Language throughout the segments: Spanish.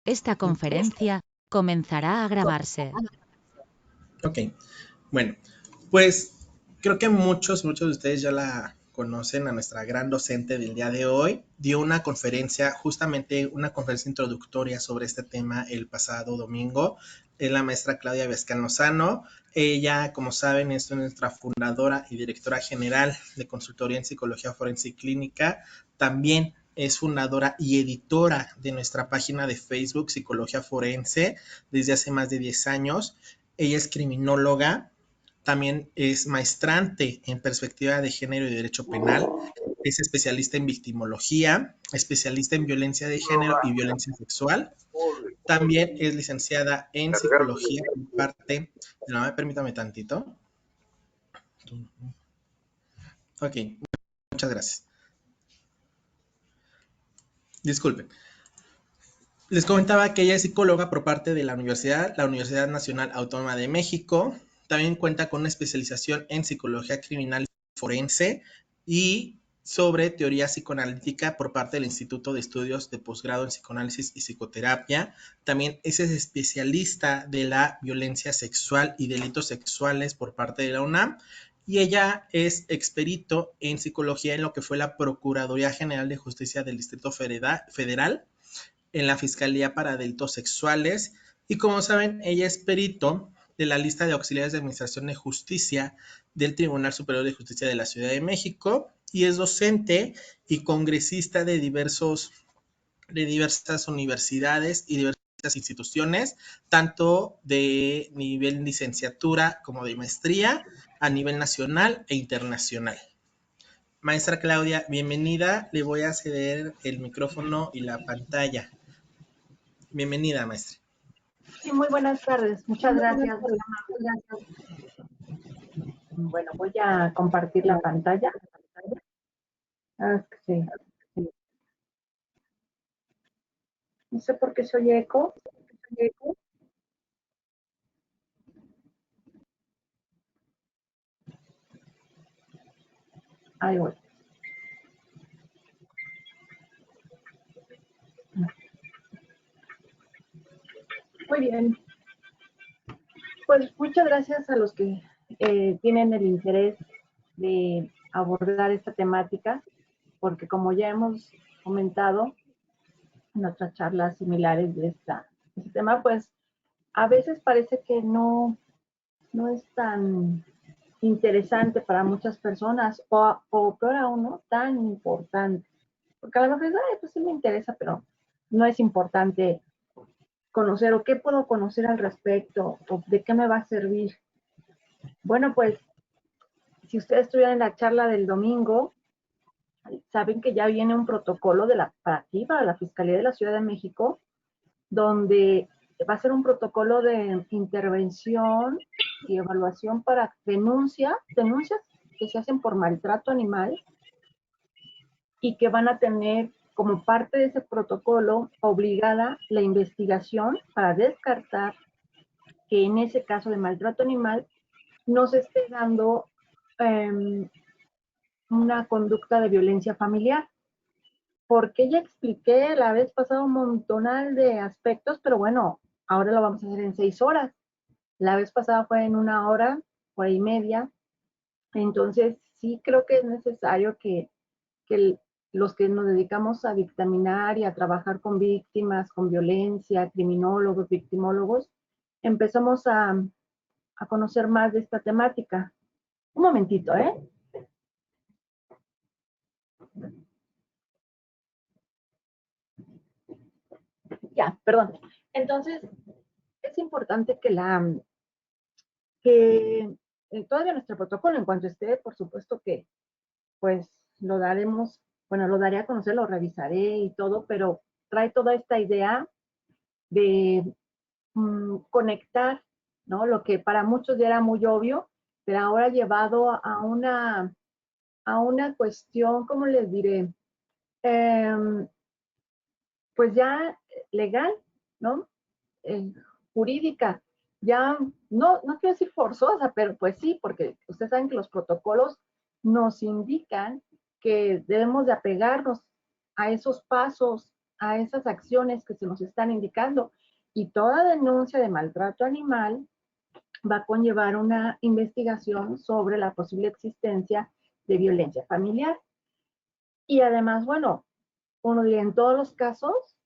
Esta conferencia comenzará a grabarse. Ok, bueno, pues creo que muchos de ustedes ya la conocen a nuestra gran docente del día de hoy. Dio una conferencia, justamente una conferencia introductoria sobre este tema el pasado domingo. Es la maestra Claudia Vescal Lozano. Ella, como saben, es nuestra fundadora y directora general de consultoría en psicología forense y clínica. También es fundadora y editora de nuestra página de Facebook Psicología Forense desde hace más de 10 años. Ella es criminóloga, también es maestrante en perspectiva de género y derecho penal, es especialista en victimología, especialista en violencia de género y violencia sexual. También es licenciada en psicología por parte de la... Permítame tantito. Ok, muchas gracias. Disculpen. Les comentaba que ella es psicóloga por parte de la Universidad Nacional Autónoma de México. También cuenta con una especialización en psicología criminal forense y sobre teoría psicoanalítica por parte del Instituto de Estudios de Posgrado en Psicoanálisis y Psicoterapia. También es especialista de la violencia sexual y delitos sexuales por parte de la UNAM. Y ella es experito en psicología en lo que fue la Procuraduría General de Justicia del Distrito Federal en la Fiscalía para Delitos Sexuales. Y como saben, ella es perito de la lista de auxiliares de Administración de Justicia del Tribunal Superior de Justicia de la Ciudad de México y es docente y congresista de diversas universidades y diversas instituciones, tanto de nivel licenciatura como de maestría a nivel nacional e internacional. Maestra Claudia, bienvenida. Le voy a ceder el micrófono y la pantalla. Bienvenida, maestra. Sí, muy buenas tardes. Muchas gracias. Bueno, voy a compartir la pantalla. Sí. No sé por qué soy eco. Ahí voy. Muy bien. Pues muchas gracias a los que tienen el interés de abordar esta temática, porque como ya hemos comentado en otras charlas similares de este tema, pues a veces parece que no es tan interesante para muchas personas o peor aún, ¿no? Tan importante. Porque a lo mejor, pues sí me interesa, pero no es importante conocer o qué puedo conocer al respecto o de qué me va a servir. Bueno, pues si ustedes estuvieran en la charla del domingo, saben que ya viene un protocolo para la Fiscalía de la Ciudad de México, donde va a ser un protocolo de intervención y evaluación para denuncias que se hacen por maltrato animal y que van a tener como parte de ese protocolo obligada la investigación para descartar que en ese caso de maltrato animal no se esté dando una conducta de violencia familiar. Porque ya expliqué la vez pasada un montonal de aspectos, pero bueno, ahora lo vamos a hacer en 6 horas. La vez pasada fue en 1 hora y media. Entonces, sí creo que es necesario que los que nos dedicamos a dictaminar y a trabajar con víctimas, con violencia, criminólogos, victimólogos, empezamos a conocer más de esta temática. Un momentito, ¿eh? Ya, perdón. Entonces, es importante que todavía nuestro protocolo, en cuanto esté, por supuesto que pues lo daremos, bueno, lo daré a conocer, lo revisaré y todo, pero trae toda esta idea de conectar, ¿no? Lo que para muchos ya era muy obvio, pero ahora llevado a una cuestión, ¿cómo les diré? Pues ya legal, ¿no? Jurídica, ya no quiero decir forzosa, pero pues sí, porque ustedes saben que los protocolos nos indican que debemos de apegarnos a esos pasos a esas acciones que se nos están indicando. Y toda denuncia de maltrato animal va a conllevar una investigación sobre la posible existencia de violencia familiar. Y además, bueno, uno diría en todos los casos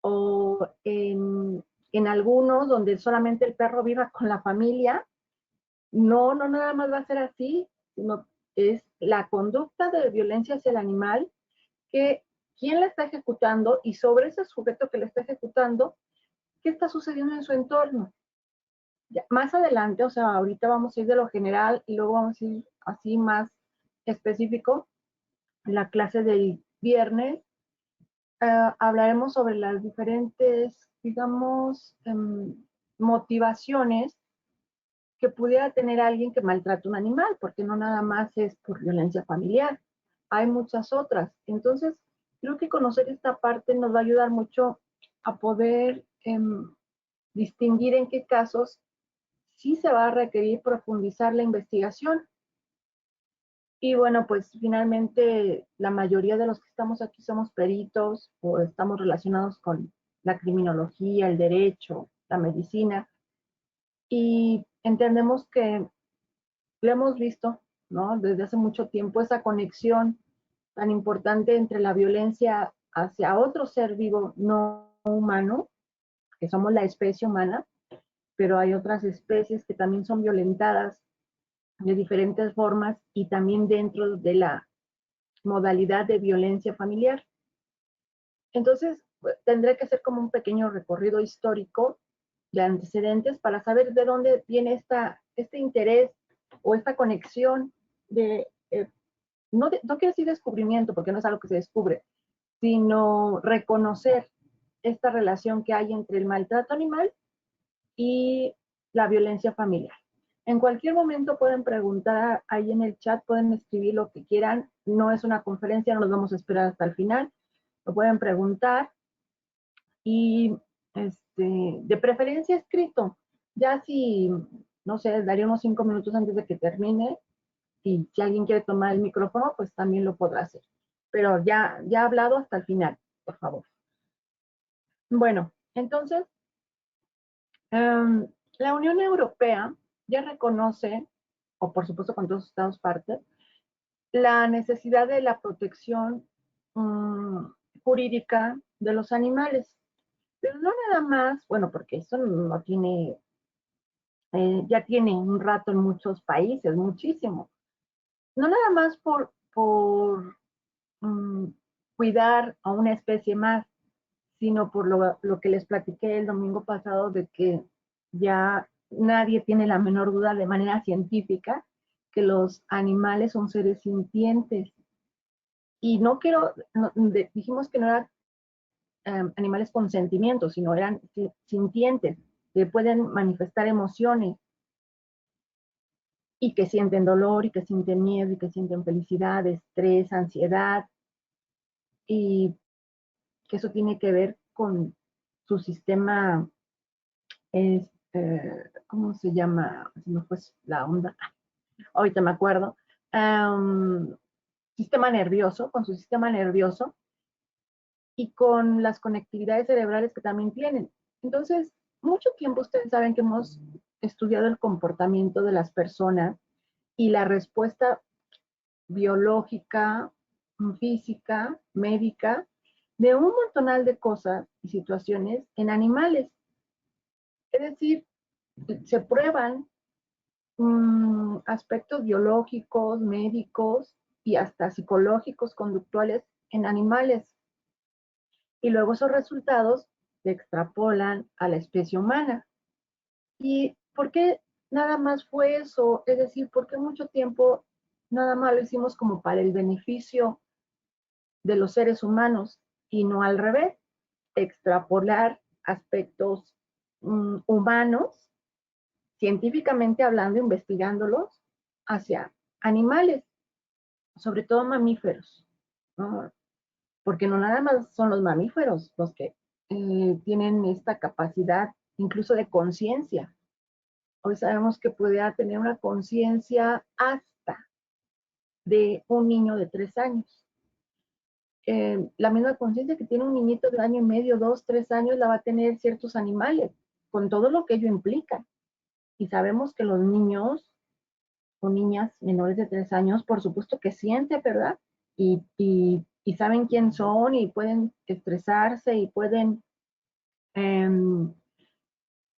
o en algunos donde solamente el perro viva con la familia, no nada más va a ser así, sino es la conducta de violencia hacia el animal que quién la está ejecutando y sobre ese sujeto que la está ejecutando, qué está sucediendo en su entorno. Ya, más adelante, o sea, ahorita vamos a ir de lo general y luego vamos a ir así más específico. En la clase del viernes hablaremos sobre las diferentes, digamos, motivaciones que pudiera tener alguien que maltrata un animal, porque no nada más es por violencia familiar, hay muchas otras. Entonces, creo que conocer esta parte nos va a ayudar mucho a poder distinguir en qué casos sí se va a requerir profundizar la investigación. Y bueno, pues finalmente la mayoría de los que estamos aquí somos peritos o estamos relacionados con la criminología, el derecho, la medicina, y entendemos que lo hemos visto, ¿no? Desde hace mucho tiempo, esa conexión tan importante entre la violencia hacia otro ser vivo no humano, que somos la especie humana, pero hay otras especies que también son violentadas de diferentes formas y también dentro de la modalidad de violencia familiar. Entonces, pues, tendré que hacer como un pequeño recorrido histórico de antecedentes para saber de dónde viene este interés o esta conexión de, no quiero decir descubrimiento, porque no es algo que se descubre, sino reconocer esta relación que hay entre el maltrato animal y la violencia familiar. En cualquier momento pueden preguntar ahí en el chat, pueden escribir lo que quieran. No es una conferencia, no nos vamos a esperar hasta el final. Lo pueden preguntar y de preferencia escrito. Ya si, no sé, daría unos 5 minutos antes de que termine y si alguien quiere tomar el micrófono, pues también lo podrá hacer. Pero ya hablado hasta el final, por favor. Bueno, entonces, la Unión Europea ya reconoce, o por supuesto con todos los estados partes, la necesidad de la protección jurídica de los animales. Pero no nada más, bueno, porque eso no tiene, ya tiene un rato en muchos países, muchísimo. No nada más por cuidar a una especie más, sino por lo que les platiqué el domingo pasado de que ya nadie tiene la menor duda de manera científica que los animales son seres sintientes. Y no quiero, dijimos que no eran animales con sentimientos, sino eran sintientes, que pueden manifestar emociones y que sienten dolor y que sienten miedo y que sienten felicidad, estrés, ansiedad, y que eso tiene que ver con su sistema, ¿cómo se llama? Se me fue la onda, ahorita me acuerdo, sistema nervioso, con su sistema nervioso y con las conectividades cerebrales que también tienen. Entonces, mucho tiempo ustedes saben que hemos estudiado el comportamiento de las personas y la respuesta biológica, física, médica, de un montonal de cosas y situaciones en animales. Es decir, se prueban aspectos biológicos, médicos y hasta psicológicos, conductuales en animales. Y luego esos resultados se extrapolan a la especie humana. ¿Y por qué nada más fue eso? Es decir, ¿por qué mucho tiempo nada más lo hicimos como para el beneficio de los seres humanos y no al revés? Extrapolar aspectos humanos, científicamente hablando, investigándolos hacia animales, sobre todo mamíferos, ¿no? Porque no nada más son los mamíferos los que tienen esta capacidad incluso de conciencia. Hoy sabemos que pudiera tener una conciencia hasta de un niño de 3 años. la misma conciencia que tiene un niñito de 1 año y medio, 2, 3 años, la va a tener ciertos animales, con todo lo que ello implica. Y sabemos que los niños o niñas menores de 3 años, por supuesto que sienten, ¿verdad? Y saben quién son y pueden estresarse y pueden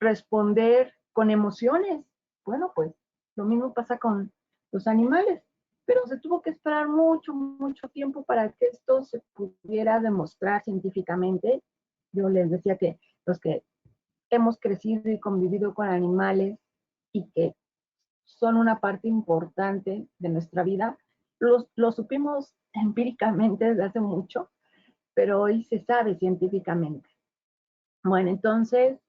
responder con emociones. Bueno, pues lo mismo pasa con los animales, pero se tuvo que esperar mucho, mucho tiempo para que esto se pudiera demostrar científicamente. Yo les decía que los que hemos crecido y convivido con animales y que son una parte importante de nuestra vida, lo supimos empíricamente desde hace mucho, pero hoy se sabe científicamente. Bueno, entonces,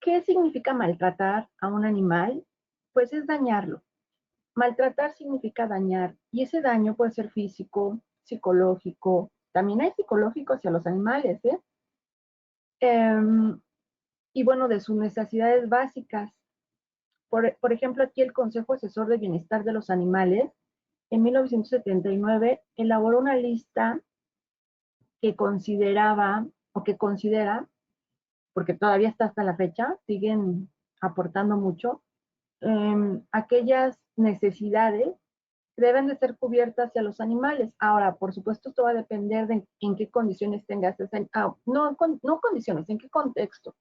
¿qué significa maltratar a un animal? Pues es dañarlo. Maltratar significa dañar, y ese daño puede ser físico, psicológico, también hay psicológico hacia los animales, ¿eh? Y bueno, de sus necesidades básicas. Por ejemplo, aquí el Consejo Asesor de Bienestar de los Animales, en 1979, elaboró una lista que consideraba, o que considera, porque todavía está hasta la fecha, siguen aportando mucho, aquellas necesidades deben de ser cubiertas hacia los animales. Ahora, por supuesto, esto va a depender de en qué condiciones tengas no condiciones, en qué contexto.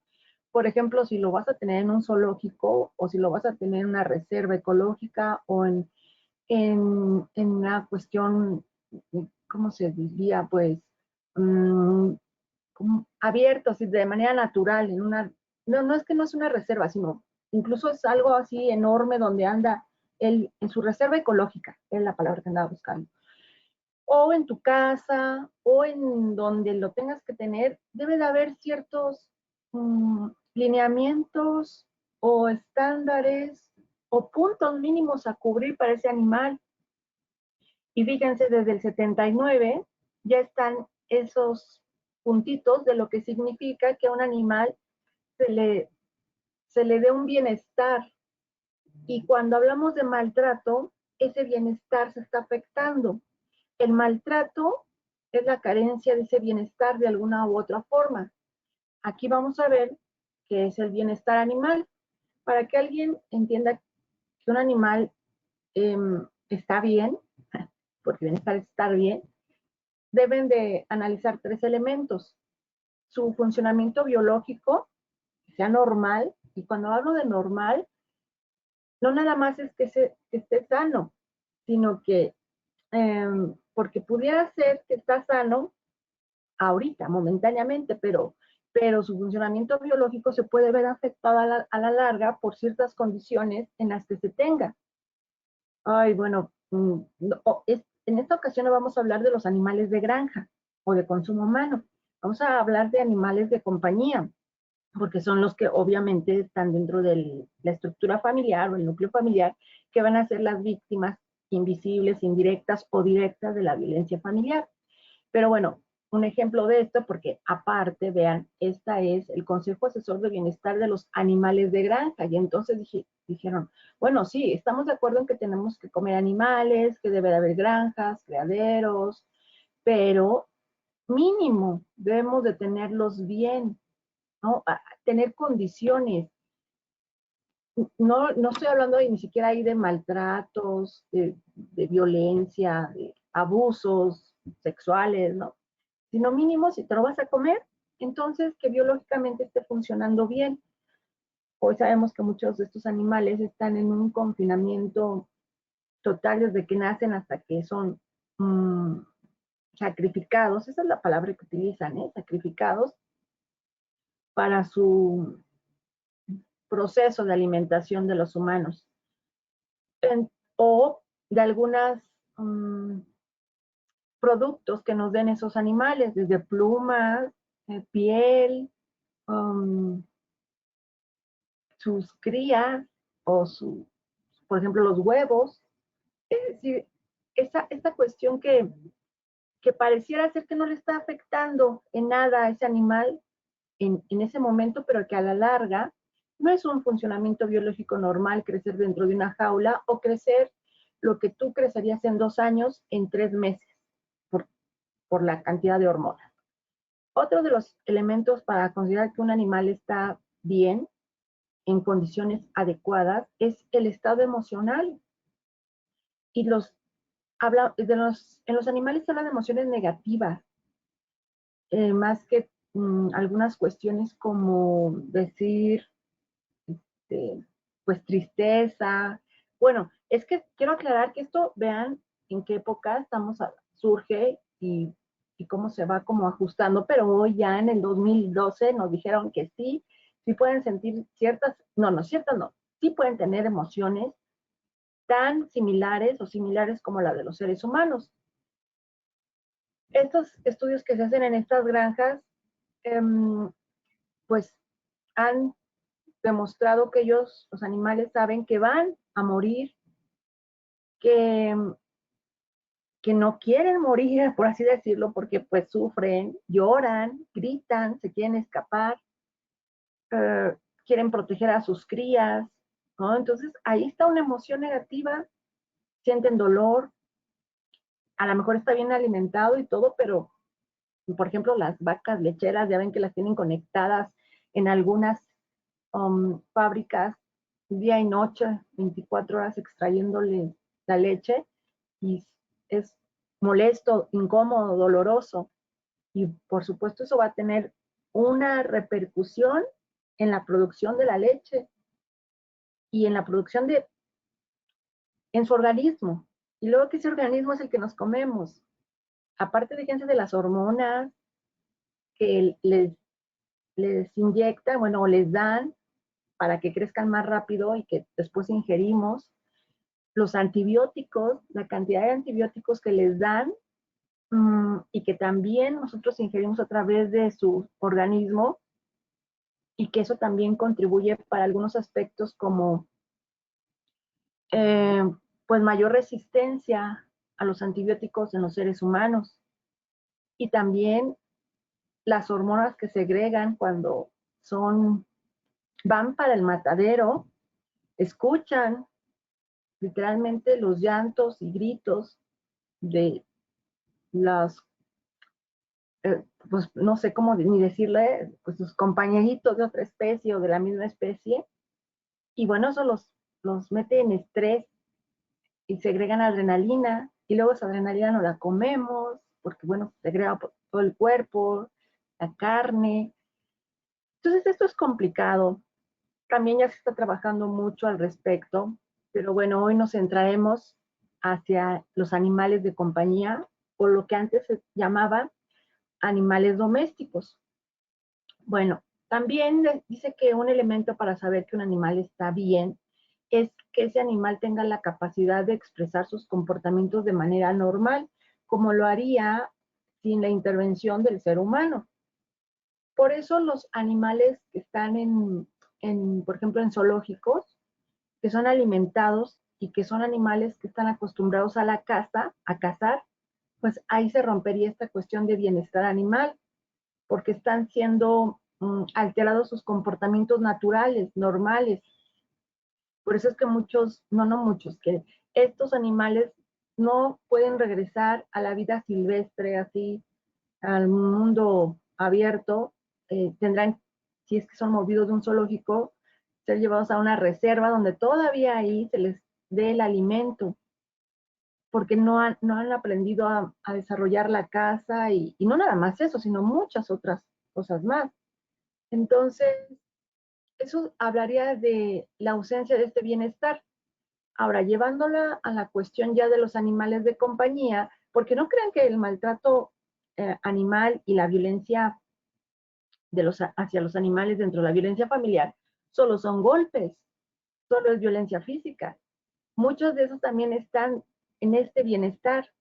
Por ejemplo, si lo vas a tener en un zoológico o si lo vas a tener en una reserva ecológica o en una cuestión, ¿cómo se diría? Pues como abierto, así, de manera natural, no es que no es una reserva, sino incluso es algo así enorme donde anda él en su reserva ecológica, es la palabra que andaba buscando. O en tu casa, o en donde lo tengas que tener, debe de haber ciertos lineamientos o estándares o puntos mínimos a cubrir para ese animal. Y fíjense, desde el 79 ya están esos puntitos de lo que significa que a un animal se le dé un bienestar. Y cuando hablamos de maltrato, ese bienestar se está afectando. El maltrato es la carencia de ese bienestar de alguna u otra forma. Aquí vamos a ver qué es el bienestar animal. Para que alguien entienda que un animal está bien, porque bienestar es estar bien, deben de analizar 3 elementos. Su funcionamiento biológico, que sea normal, y cuando hablo de normal, no nada más es que esté sano, sino que porque pudiera ser que está sano ahorita, momentáneamente, pero su funcionamiento biológico se puede ver afectado a la larga por ciertas condiciones en las que se tenga. Ay, bueno, en esta ocasión no vamos a hablar de los animales de granja o de consumo humano. Vamos a hablar de animales de compañía, porque son los que obviamente están dentro de la estructura familiar o el núcleo familiar, que van a ser las víctimas invisibles, indirectas o directas de la violencia familiar. Pero bueno, un ejemplo de esto, porque aparte, vean, esta es el Consejo Asesor de Bienestar de los Animales de Granja. Y entonces dijeron, bueno, sí, estamos de acuerdo en que tenemos que comer animales, que debe de haber granjas, criaderos, pero mínimo debemos de tenerlos bien, ¿no? Tener condiciones. No estoy hablando ni siquiera ahí de maltratos, de violencia, de abusos sexuales, ¿no? Sino mínimo, si te lo vas a comer, entonces que biológicamente esté funcionando bien. Hoy sabemos que muchos de estos animales están en un confinamiento total desde que nacen hasta que son sacrificados, esa es la palabra que utilizan, sacrificados para su proceso de alimentación de los humanos. O de algunos productos que nos den esos animales, desde plumas, piel, sus crías o por ejemplo, los huevos. Es decir, esta cuestión que pareciera ser que no le está afectando en nada a ese animal en ese momento, pero que a la larga no es un funcionamiento biológico normal crecer dentro de una jaula o crecer lo que tú crecerías en 2 años en 3 meses. por la cantidad de hormonas. Otro de los elementos para considerar que un animal está bien, en condiciones adecuadas, es el estado emocional. Y en los animales se habla de emociones negativas, más que algunas cuestiones como decir, pues tristeza. Bueno, es que quiero aclarar que esto, vean en qué época surge y cómo se va como ajustando, pero hoy ya en el 2012 nos dijeron que sí pueden sentir sí pueden tener emociones tan similares o similares como la de los seres humanos. Estos estudios que se hacen en estas granjas, pues han demostrado que los animales saben que van a morir, que, que no quieren morir, por así decirlo, porque pues sufren, lloran, gritan, se quieren escapar, quieren proteger a sus crías, ¿no? Entonces ahí está una emoción negativa, sienten dolor, a lo mejor está bien alimentado y todo, pero por ejemplo las vacas lecheras, ya ven que las tienen conectadas en algunas fábricas día y noche, 24 horas extrayéndole la leche, y es molesto, incómodo, doloroso. Y por supuesto eso va a tener una repercusión en la producción de la leche y en la producción en su organismo. Y luego que ese organismo es el que nos comemos. Aparte, fíjense de las hormonas que les inyectan, bueno, o les dan para que crezcan más rápido y que después ingerimos, los antibióticos, la cantidad de antibióticos que les dan y que también nosotros ingerimos a través de su organismo, y que eso también contribuye para algunos aspectos como eh, pues mayor resistencia a los antibióticos en los seres humanos, y también las hormonas que segregan cuando van para el matadero, escuchan literalmente los llantos y gritos de las, pues no sé cómo ni decirle, pues sus compañeritos de otra especie o de la misma especie, y bueno, eso los mete en estrés y segregan adrenalina, y luego esa adrenalina no la comemos, porque bueno, segrega por todo el cuerpo, la carne. Entonces esto es complicado. También ya se está trabajando mucho al respecto, pero bueno, hoy nos centraremos hacia los animales de compañía, o lo que antes se llamaba animales domésticos. Bueno, también dice que un elemento para saber que un animal está bien es que ese animal tenga la capacidad de expresar sus comportamientos de manera normal, como lo haría sin la intervención del ser humano. Por eso los animales que están por ejemplo, en zoológicos, que son alimentados y que son animales que están acostumbrados a la caza, a cazar, pues ahí se rompería esta cuestión de bienestar animal, porque están siendo alterados sus comportamientos naturales, normales. Por eso es que que estos animales no pueden regresar a la vida silvestre, así, al mundo abierto. Tendrán, si es que son movidos de un zoológico, ser llevados a una reserva donde todavía ahí se les dé el alimento, porque no han aprendido a desarrollar la caza, y no nada más eso, sino muchas otras cosas más. Entonces, eso hablaría de la ausencia de este bienestar. Ahora, llevándola a la cuestión ya de los animales de compañía, porque no crean que el maltrato animal y la violencia hacia los animales dentro de la violencia familiar solo son golpes, solo es violencia física. Muchos de esos también están en este bienestar.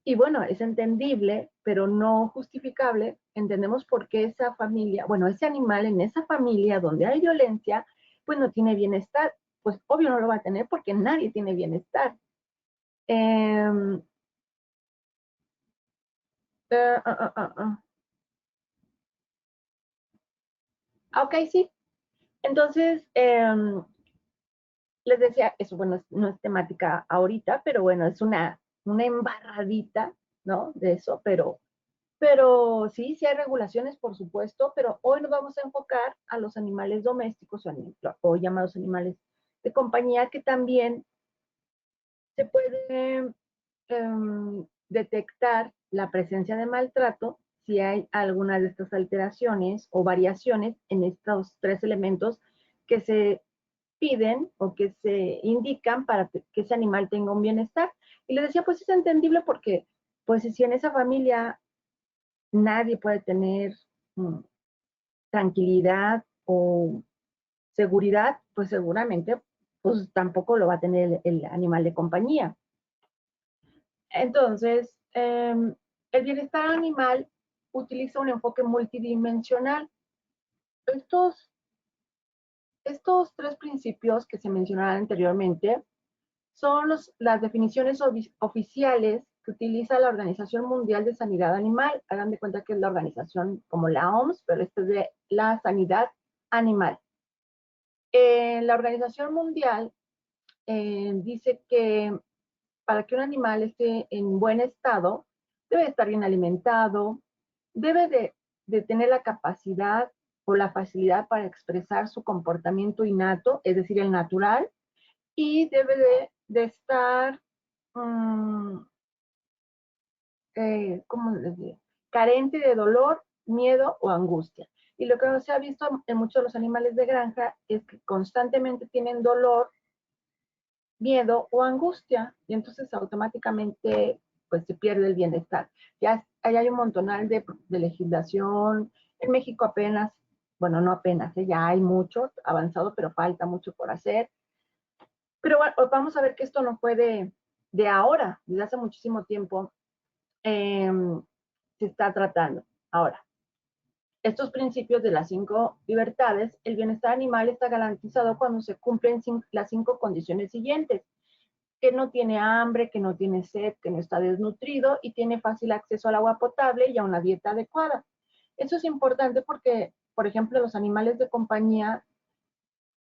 Y bueno, es entendible, pero no justificable. Entendemos por qué esa familia, bueno, ese animal en esa familia donde hay violencia, pues no tiene bienestar. Pues obvio no lo va a tener porque nadie tiene bienestar. Eh, uh, uh, uh, uh. Ok, sí. Entonces, les decía, eso bueno, no es temática ahorita, pero bueno, es una embarradita ¿no? De eso, pero sí, sí hay regulaciones, por supuesto, pero hoy nos vamos a enfocar a los animales domésticos o llamados animales de compañía, que también se puede detectar la presencia de maltrato si hay alguna de estas alteraciones o variaciones en estos tres elementos que se piden o que se indican para que ese animal tenga un bienestar. Y les decía, pues es entendible porque, pues si en esa familia nadie puede tener tranquilidad o seguridad, pues seguramente pues tampoco lo va a tener el animal de compañía. Entonces, el bienestar animal utiliza un enfoque multidimensional. Estos, estos tres principios que se mencionaron anteriormente son las definiciones oficiales que utiliza la Organización Mundial de Sanidad Animal. Hagan de cuenta que es la organización como la OMS, pero esta es de la sanidad animal. La Organización Mundial dice que para que un animal esté en buen estado, debe estar bien alimentado, debe de tener la capacidad o la facilidad para expresar su comportamiento innato, es decir, el natural, y debe de estar, ¿cómo les digo? Carente de dolor, miedo o angustia. Y lo que se ha visto en muchos de los animales de granja es que constantemente tienen dolor, miedo o angustia, y entonces automáticamente pues se pierde el bienestar. Ya hay un montonal de legislación. En México apenas, bueno, no apenas, ya hay mucho avanzado, pero falta mucho por hacer. Pero bueno, vamos a ver que esto no fue de ahora, desde hace muchísimo tiempo eh, se está tratando. Ahora, estos principios de las 5 libertades, el bienestar animal está garantizado cuando se cumplen las 5 condiciones siguientes: que no tiene hambre, que no tiene sed, que no está desnutrido y tiene fácil acceso al agua potable y a una dieta adecuada. Eso es importante porque, por ejemplo, los animales de compañía,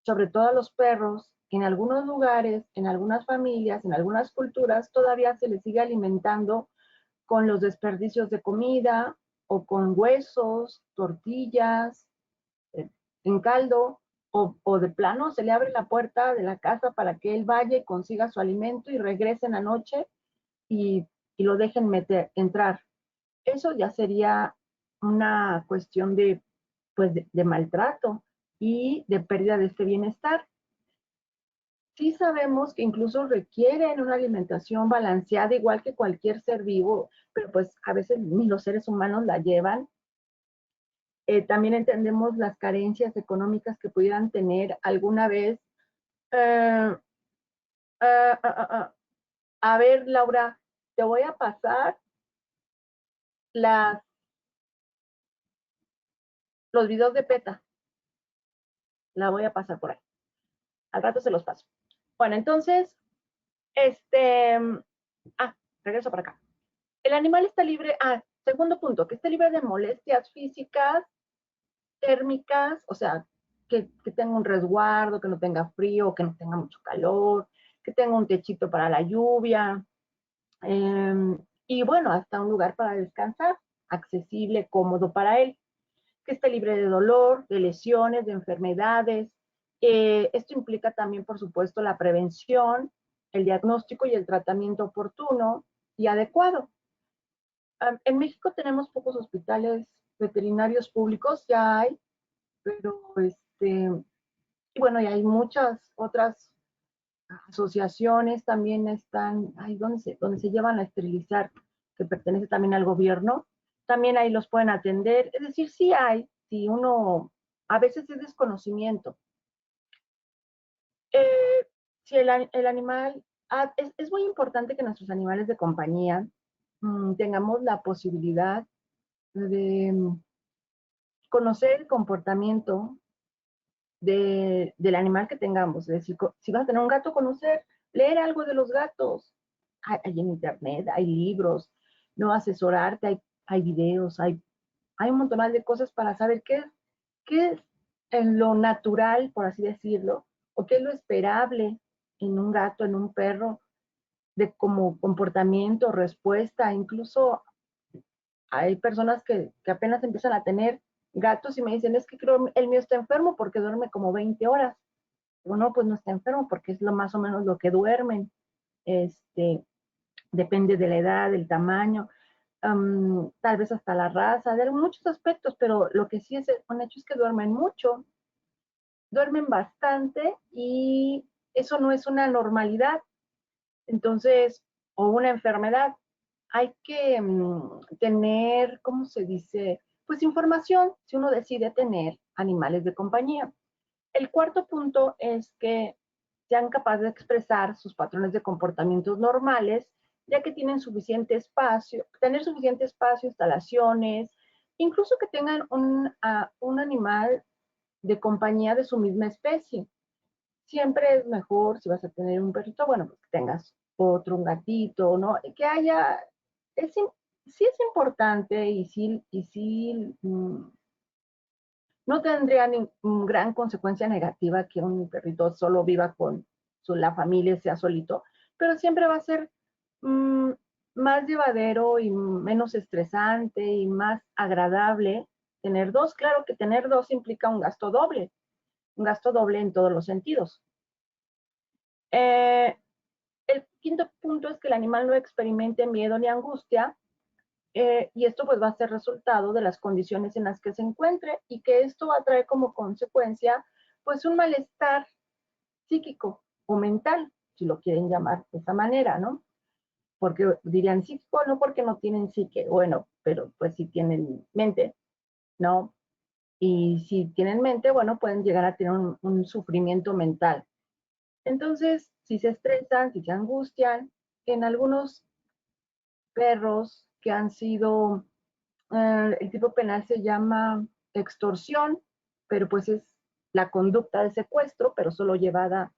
sobre todo los perros, en algunos lugares, en algunas familias, en algunas culturas, todavía se les sigue alimentando con los desperdicios de comida o con huesos, tortillas, en caldo, o de plano se le abre la puerta de la casa para que él vaya y consiga su alimento y regrese en la noche y lo dejen entrar. Eso ya sería una cuestión pues de maltrato y de pérdida de este bienestar. Sí sabemos que incluso requieren una alimentación balanceada, igual que cualquier ser vivo, pero pues a veces ni los seres humanos la llevan. También entendemos las carencias económicas que pudieran tener alguna vez. Eh, uh, uh, uh, a ver, Laura, te voy a pasar las, los videos de PETA. La voy a pasar por ahí. Al rato se los paso. Bueno, entonces, regreso para acá. El animal está libre, segundo punto, que esté libre de molestias físicas, térmicas, o sea, que tenga un resguardo, que no tenga frío, que no tenga mucho calor, que tenga un techito para la lluvia, y bueno, hasta un lugar para descansar, accesible, cómodo para él, que esté libre de dolor, de lesiones, de enfermedades. Esto implica también, por supuesto, la prevención, el diagnóstico y el tratamiento oportuno y adecuado. En México tenemos pocos hospitales veterinarios públicos, ya hay, pero bueno, y hay muchas otras asociaciones también están, ahí donde se llevan a esterilizar, que pertenece también al gobierno, también ahí los pueden atender. Es decir, sí hay, si uno, a veces es desconocimiento. Si el animal, es muy importante que nuestros animales de compañía tengamos la posibilidad de conocer el comportamiento del animal que tengamos. Es decir, si vas a tener un gato, conocer, leer algo de los gatos. Hay en internet, hay libros, no asesorarte, hay videos, hay un montón de cosas para saber qué es en lo natural, por así decirlo, o qué es lo esperable en un gato, en un perro, de como comportamiento, respuesta. Incluso hay personas que apenas empiezan a tener gatos y me dicen, es que creo el mío está enfermo porque duerme como 20 horas. Bueno, pues no está enfermo porque es lo más o menos lo que duermen. Depende de la edad, del tamaño, tal vez hasta la raza, de muchos aspectos, pero lo que sí es un hecho es que duermen mucho, duermen bastante y eso no es una normalidad, entonces, o una enfermedad. Hay que tener, ¿cómo se dice? Pues información si uno decide tener animales de compañía. El cuarto punto es que sean capaces de expresar sus patrones de comportamientos normales, ya que tienen suficiente espacio, tener suficiente espacio, instalaciones, incluso que tengan un animal de compañía de su misma especie. Siempre es mejor, si vas a tener un perrito, bueno, pues que tengas otro, un gatito, ¿no? Que haya, es, sí es importante y sí, no tendría gran consecuencia negativa que un perrito solo viva con la familia, sea solito, pero siempre va a ser mmm, más llevadero y menos estresante y más agradable tener dos. Claro que tener dos implica un gasto doble en todos los sentidos. El quinto punto es que el animal no experimente miedo ni angustia, y esto pues va a ser resultado de las condiciones en las que se encuentre y que esto va a traer como consecuencia pues un malestar psíquico o mental, si lo quieren llamar de esa manera, ¿no? Porque dirían psíquico, no porque no tienen psique, bueno, pero pues si tienen mente, ¿no? Y si tienen mente, bueno, pueden llegar a tener un sufrimiento mental. Entonces, si se estresan, si se angustian, en algunos perros que han sido, el tipo penal se llama extorsión, pero pues es la conducta de secuestro, pero solo llevada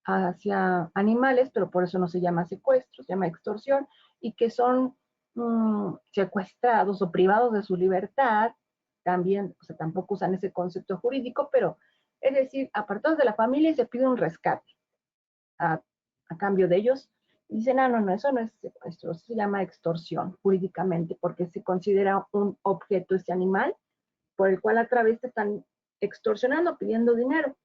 hacia animales, pero por eso no se llama secuestro, se llama extorsión, y que son secuestrados o privados de su libertad, también, o sea, tampoco usan ese concepto jurídico, pero es decir, apartados de la familia y se pide un rescate a, a cambio de ellos. Y dicen, no, no, eso no es secuestro, eso se llama extorsión jurídicamente, porque se considera un objeto ese animal por el cual a través te están extorsionando, pidiendo dinero.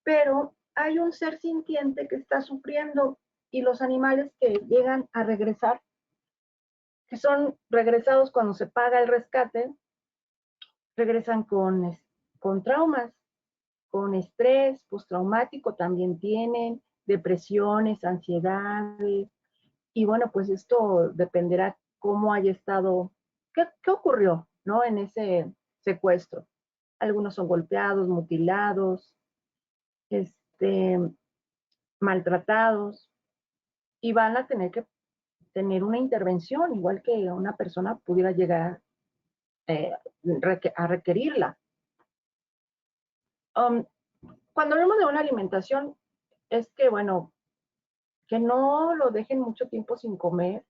Pero hay un ser sintiente que está sufriendo y los animales que llegan a regresar, que son regresados cuando se paga el rescate, regresan con traumas, con estrés postraumático también tienen, depresiones, ansiedades, y bueno, pues esto dependerá cómo haya estado, qué ocurrió, ¿no? En ese secuestro. Algunos son golpeados, mutilados, este, maltratados, y van a tener que tener una intervención, igual que una persona pudiera llegar eh, a requerirla. Um, Cuando hablamos de una alimentación, es que, bueno, que no lo dejen mucho tiempo sin comer,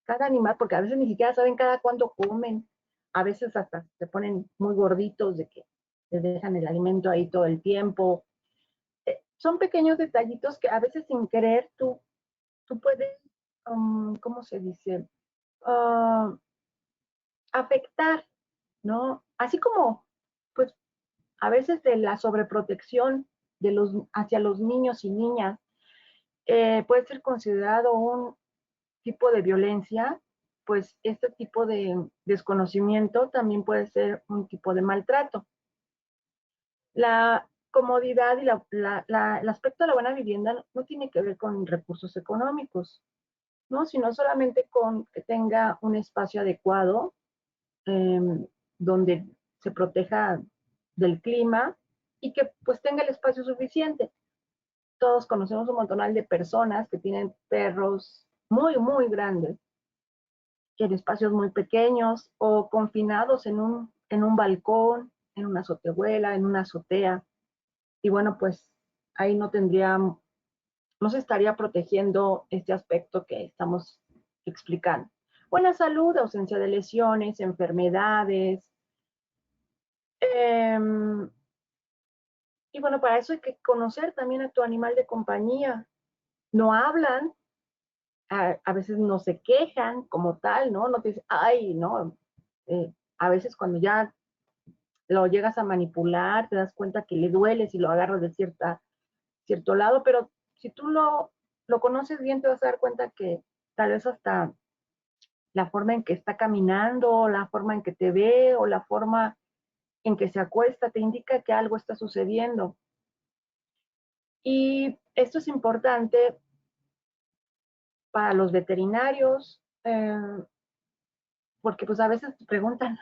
cada animal, porque a veces ni siquiera saben cada cuándo comen, a veces hasta se ponen muy gorditos de que les dejan el alimento ahí todo el tiempo. Son pequeños detallitos que a veces sin querer tú puedes, ¿cómo se dice? Uh, Afectar, ¿no? Así como, pues, a veces de la sobreprotección hacia los niños y niñas puede ser considerado un tipo de violencia, pues este tipo de desconocimiento también puede ser un tipo de maltrato. La comodidad y el aspecto de la buena vivienda no tiene que ver con recursos económicos, ¿no? Sino solamente con que tenga un espacio adecuado, eh, donde se proteja del clima y que pues tenga el espacio suficiente. Todos conocemos un montonal de personas que tienen perros muy, muy grandes, en espacios muy pequeños o confinados en un balcón, en una azotehuela, en una azotea. Y bueno, pues ahí no se estaría protegiendo este aspecto que estamos explicando. Buena salud, ausencia de lesiones, enfermedades. Eh, y bueno, para eso hay que conocer también a tu animal de compañía. No hablan, a veces no se quejan como tal, ¿no? No te dicen, ay, no. A veces cuando ya lo llegas a manipular, te das cuenta que le duele si lo agarras de cierto lado, pero si tú lo conoces bien, te vas a dar cuenta que tal vez hasta la forma en que está caminando, la forma en que te ve o la forma en que se acuesta te indica que algo está sucediendo. Y esto es importante para los veterinarios, porque pues a veces te preguntan,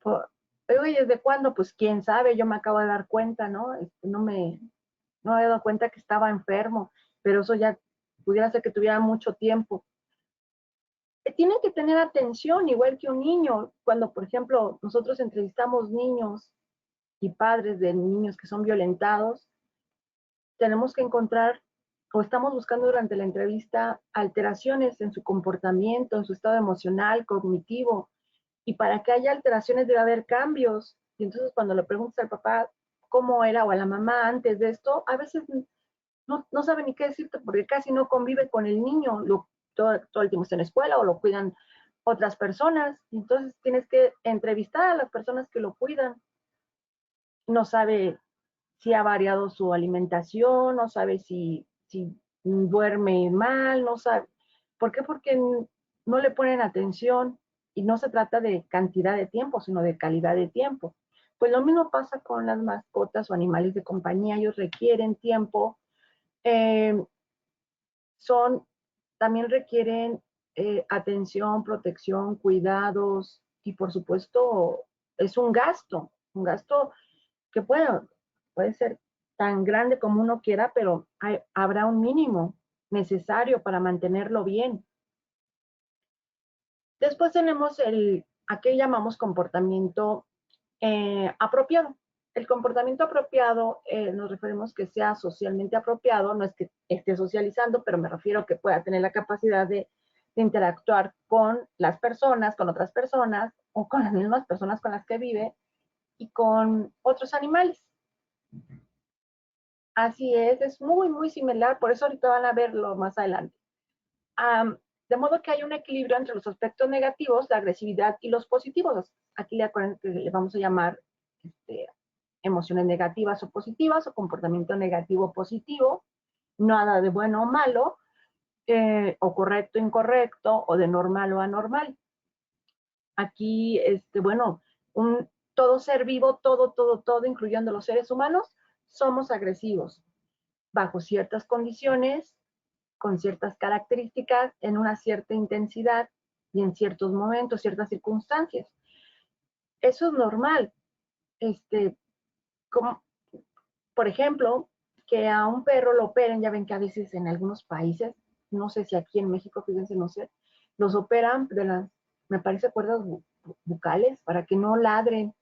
oye, ¿desde cuándo? Pues quién sabe, yo me acabo de dar cuenta, ¿no? No me había dado cuenta que estaba enfermo, pero eso ya pudiera ser que tuviera mucho tiempo. Tienen que tener atención, igual que un niño. Cuando, por ejemplo, nosotros entrevistamos niños y padres de niños que son violentados, tenemos que encontrar o estamos buscando durante la entrevista alteraciones en su comportamiento, en su estado emocional, cognitivo. Y para que haya alteraciones debe haber cambios. Y entonces cuando le preguntas al papá cómo era o a la mamá antes de esto, a veces no sabe ni qué decirte porque casi no convive con el niño, todo el tiempo está en la escuela o lo cuidan otras personas. Entonces tienes que entrevistar a las personas que lo cuidan. No sabe si ha variado su alimentación, no sabe si duerme mal, no sabe. ¿Por qué? Porque no le ponen atención y no se trata de cantidad de tiempo, sino de calidad de tiempo. Pues lo mismo pasa con las mascotas o animales de compañía, ellos requieren tiempo, eh, también requieren atención, protección, cuidados y por supuesto es un gasto que puede ser tan grande como uno quiera, pero habrá un mínimo necesario para mantenerlo bien. Después tenemos a qué llamamos comportamiento apropiado. El comportamiento apropiado nos referimos que sea socialmente apropiado, no es que esté socializando, pero me refiero que pueda tener la capacidad de interactuar con las personas, con otras personas o con las mismas personas con las que vive y con otros animales. Así es muy, muy similar, por eso ahorita van a verlo más adelante. De modo que hay un equilibrio entre los aspectos negativos, la agresividad y los positivos. Aquí le vamos a llamar emociones negativas o positivas o comportamiento negativo o positivo, nada de bueno o malo, o correcto o incorrecto, o de normal o anormal. Aquí, bueno, todo ser vivo, todo, incluyendo los seres humanos, somos agresivos bajo ciertas condiciones, con ciertas características, en una cierta intensidad y en ciertos momentos, ciertas circunstancias. Eso es normal. Como, por ejemplo, que a un perro lo operen, ya ven que a veces en algunos países, no sé si aquí en México, fíjense, no sé, los operan me parece, cuerdas bucales para que no ladren.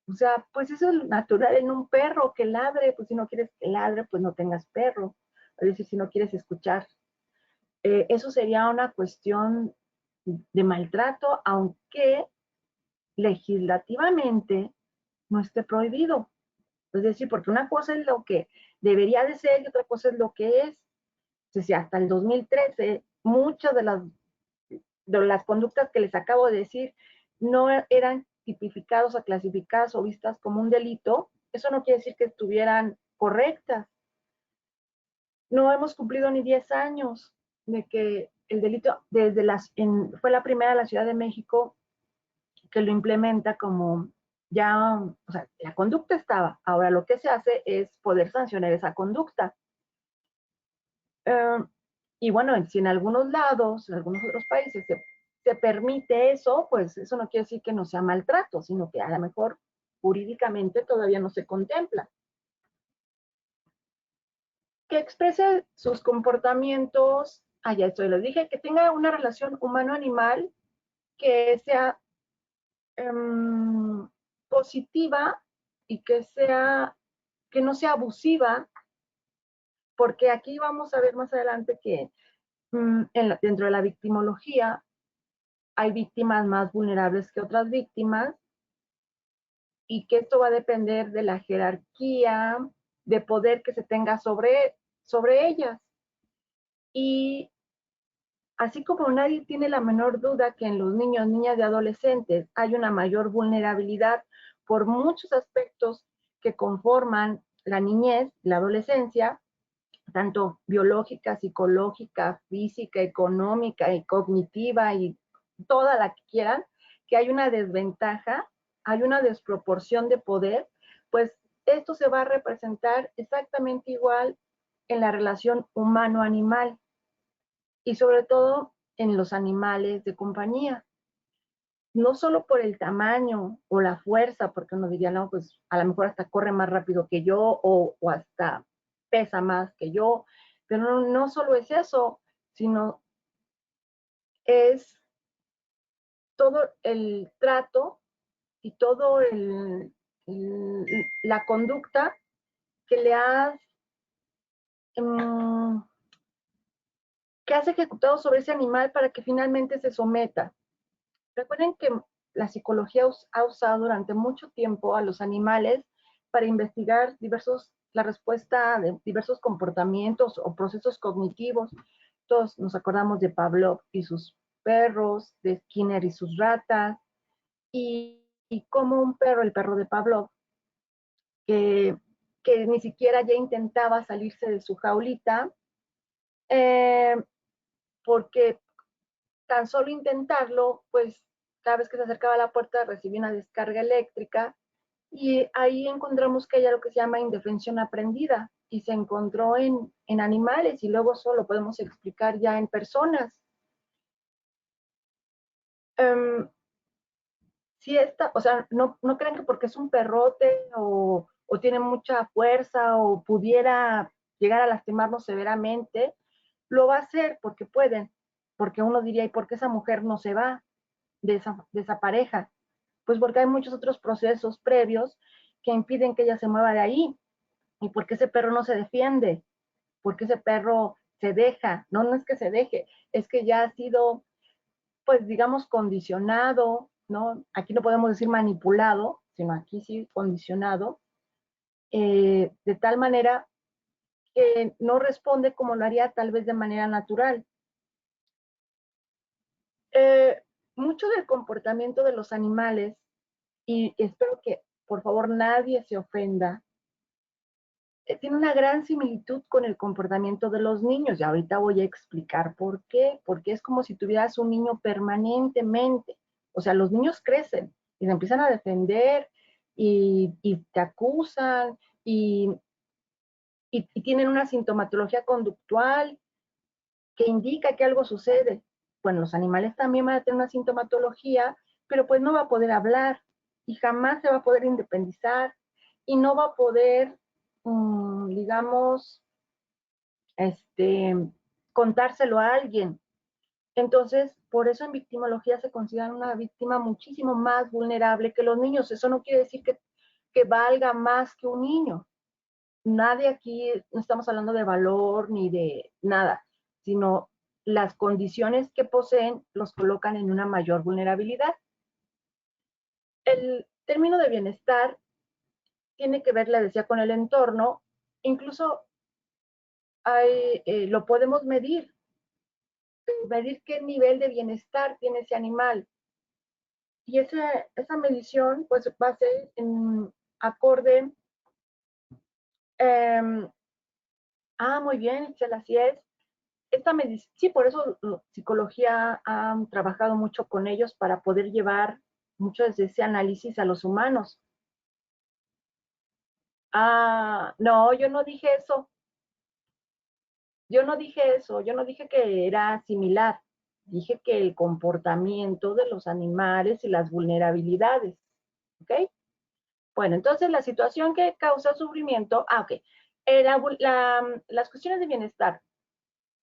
O sea, pues eso es natural en un perro, que ladre, pues si no quieres que ladre, pues no tengas perro. Es decir, si no quieres escuchar. Eso sería una cuestión de maltrato, aunque legislativamente no esté prohibido. Es decir, porque una cosa es lo que debería de ser y otra cosa es lo que es. Es decir, hasta el 2013, muchas de las conductas que les acabo de decir no eran tipificadas o clasificadas o vistas como un delito. Eso no quiere decir que estuvieran correctas. No hemos cumplido ni 10 años de que el delito, fue la primera de la Ciudad de México que lo implementa como ya, o sea, la conducta estaba. Ahora lo que se hace es poder sancionar esa conducta. Y bueno, si en algunos lados, en algunos otros países se permite eso, pues eso no quiere decir que no sea maltrato, sino que a lo mejor jurídicamente todavía no se contempla. Que exprese sus comportamientos, ya esto les dije, que tenga una relación humano-animal que sea positiva y que no sea abusiva, porque aquí vamos a ver más adelante que dentro de la victimología hay víctimas más vulnerables que otras víctimas y que esto va a depender de la jerarquía de poder que se tenga sobre ellas. Y Así como nadie tiene la menor duda que en los niños, niñas y adolescentes hay una mayor vulnerabilidad por muchos aspectos que conforman la niñez, la adolescencia, tanto biológica, psicológica, física, económica y cognitiva y toda la que quieran, que hay una desventaja, hay una desproporción de poder, pues esto se va a representar exactamente igual en la relación humano-animal y sobre todo en los animales de compañía. No solo por el tamaño o la fuerza, porque uno diría, no, pues a lo mejor hasta corre más rápido que yo o hasta pesa más que yo, pero no solo es eso, sino es todo el trato y todo la conducta que le has, um, que has ejecutado sobre ese animal para que finalmente se someta. Recuerden que la psicología ha usado durante mucho tiempo a los animales para investigar la respuesta de diversos comportamientos o procesos cognitivos. Todos nos acordamos de Pavlov y sus perros, de Skinner y sus ratas, y como un perro, el perro de Pavlov, que, que ni siquiera ya intentaba salirse de su jaulita, eh, porque tan solo intentarlo, pues cada vez que se acercaba a la puerta recibía una descarga eléctrica y ahí encontramos que hay algo que se llama indefensión aprendida y se encontró en animales y luego eso lo podemos explicar ya en personas. Si esta, o sea, no crean que porque es un perrote o tiene mucha fuerza o pudiera llegar a lastimarnos severamente, lo va a hacer porque pueden, porque uno diría, ¿y por qué esa mujer no se va de esa pareja? Pues porque hay muchos otros procesos previos que impiden que ella se mueva de ahí. ¿Y por qué ese perro no se defiende? ¿Por qué ese perro se deja? No es que se deje, es que ya ha sido, pues digamos, condicionado, ¿no? Aquí no podemos decir manipulado, sino aquí sí condicionado, de tal manera que no responde como lo haría tal vez de manera natural. Eh, Mucho del comportamiento de los animales, y espero que por favor nadie se ofenda, tiene una gran similitud con el comportamiento de los niños. Y ahorita voy a explicar por qué. Porque es como si tuvieras un niño permanentemente. O sea, los niños crecen y se empiezan a defender y te acusan y tienen una sintomatología conductual que indica que algo sucede. Bueno, los animales también van a tener una sintomatología, pero pues no va a poder hablar y jamás se va a poder independizar y no va a poder, digamos, contárselo a alguien. Entonces, por eso en victimología se considera una víctima muchísimo más vulnerable que los niños. Eso no quiere decir que valga más que un niño. Nadie aquí, no estamos hablando de valor ni de nada, sino las condiciones que poseen los colocan en una mayor vulnerabilidad. El término de bienestar tiene que ver, le decía, con el entorno. Incluso lo podemos medir qué nivel de bienestar tiene ese animal. Y esa medición pues va a ser en acorde. Eh, Muy bien, Chela, así es. Sí, por eso psicología ha trabajado mucho con ellos para poder llevar mucho de ese análisis a los humanos. No, yo no dije eso. Yo no dije que era similar. Dije que el comportamiento de los animales y las vulnerabilidades. ¿Ok? Bueno, entonces la situación que causa sufrimiento, ok. Las cuestiones de bienestar.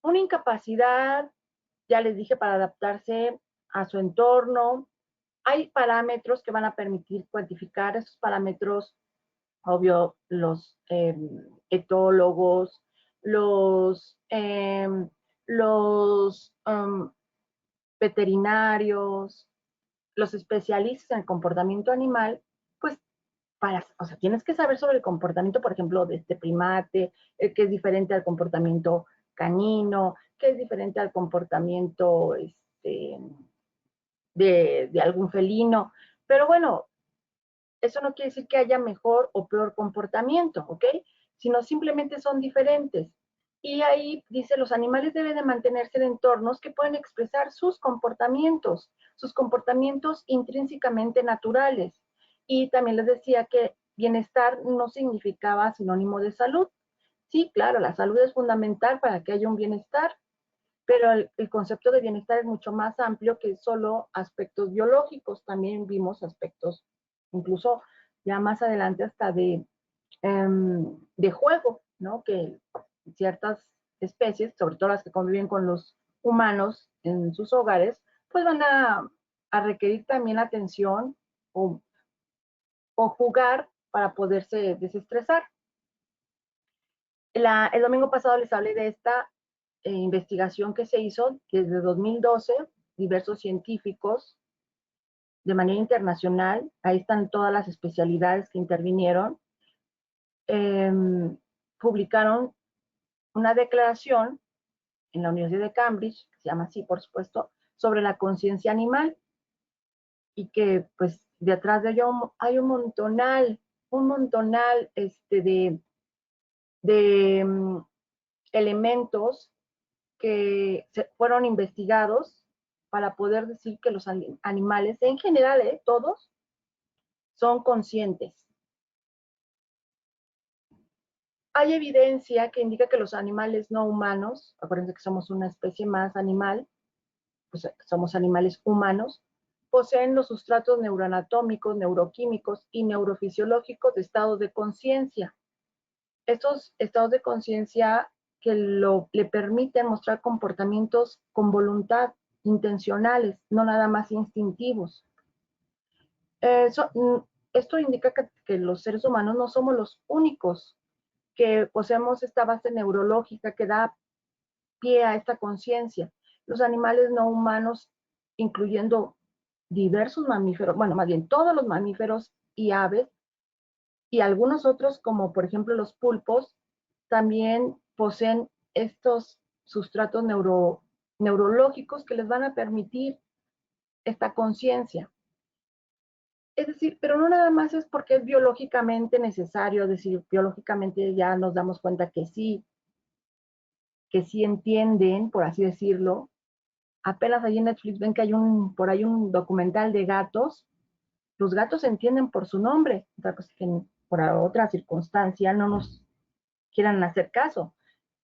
Una incapacidad, ya les dije, para adaptarse a su entorno. Hay parámetros que van a permitir cuantificar esos parámetros, obvio, los etólogos, los veterinarios, los especialistas en el comportamiento animal, pues o sea, tienes que saber sobre el comportamiento, por ejemplo, de este primate, que es diferente al comportamiento canino, que es diferente al comportamiento de algún felino. Pero bueno, eso no quiere decir que haya mejor o peor comportamiento, ¿ok? Sino simplemente son diferentes. Y ahí dice, los animales deben de mantenerse en entornos que pueden expresar sus comportamientos intrínsecamente naturales. Y también les decía que bienestar no significaba sinónimo de salud. Sí, claro, la salud es fundamental para que haya un bienestar, pero el concepto de bienestar es mucho más amplio que solo aspectos biológicos. También vimos aspectos, incluso ya más adelante hasta de juego, ¿no? Que ciertas especies, sobre todo las que conviven con los humanos en sus hogares, pues van a requerir también atención o jugar para poderse desestresar. El domingo pasado les hablé de esta investigación que se hizo desde 2012, diversos científicos de manera internacional, ahí están todas las especialidades que intervinieron, publicaron una declaración en la Universidad de Cambridge, que se llama así, por supuesto, sobre la conciencia animal, y que pues de atrás de ello hay un montonal de elementos que fueron investigados para poder decir que los animales, en general, todos, son conscientes. Hay evidencia que indica que los animales no humanos, acuérdense que somos una especie más animal, pues somos animales humanos, poseen los sustratos neuroanatómicos, neuroquímicos y neurofisiológicos de estados de conciencia. Estos estados de conciencia que le permiten mostrar comportamientos con voluntad, intencionales, no nada más instintivos. Esto indica que los seres humanos no somos los únicos que poseemos esta base neurológica que da pie a esta conciencia. Los animales no humanos, incluyendo diversos mamíferos, bueno, más bien todos los mamíferos y aves, y algunos otros, como por ejemplo los pulpos, también poseen estos sustratos neurológicos que les van a permitir esta conciencia. Es decir, pero no nada más es porque es biológicamente necesario, es decir, biológicamente ya nos damos cuenta que sí entienden, por así decirlo. Apenas ahí en Netflix ven que hay por ahí un documental de gatos. Los gatos se entienden por su nombre, otra cosa que por otra circunstancia no nos quieran hacer caso.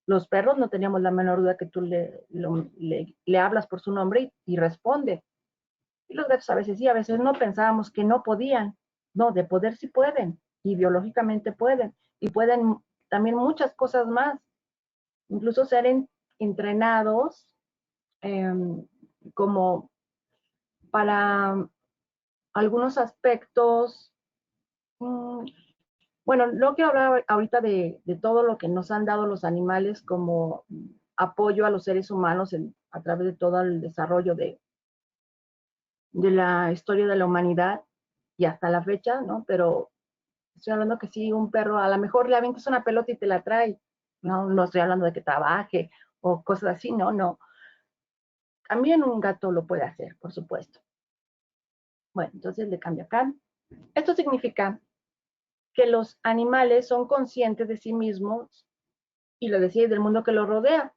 Los perros no teníamos la menor duda que tú le hablas por su nombre y responde. Y los gatos a veces sí, a veces no, pensábamos que no podían. No, de poder sí pueden, y biológicamente pueden, y pueden también muchas cosas más, incluso ser entrenados eh, como para algunos aspectos. Bueno, no quiero hablar ahorita de todo lo que nos han dado los animales como apoyo a los seres humanos a través de todo el desarrollo de la historia de la humanidad y hasta la fecha, ¿no? Pero estoy hablando que sí, un perro a lo mejor le avientas una pelota y te la trae, no estoy hablando de que trabaje o cosas así, no. También un gato lo puede hacer, por supuesto. Bueno, entonces le cambio acá. Esto significa que los animales son conscientes de sí mismos y lo decía del mundo que los rodea.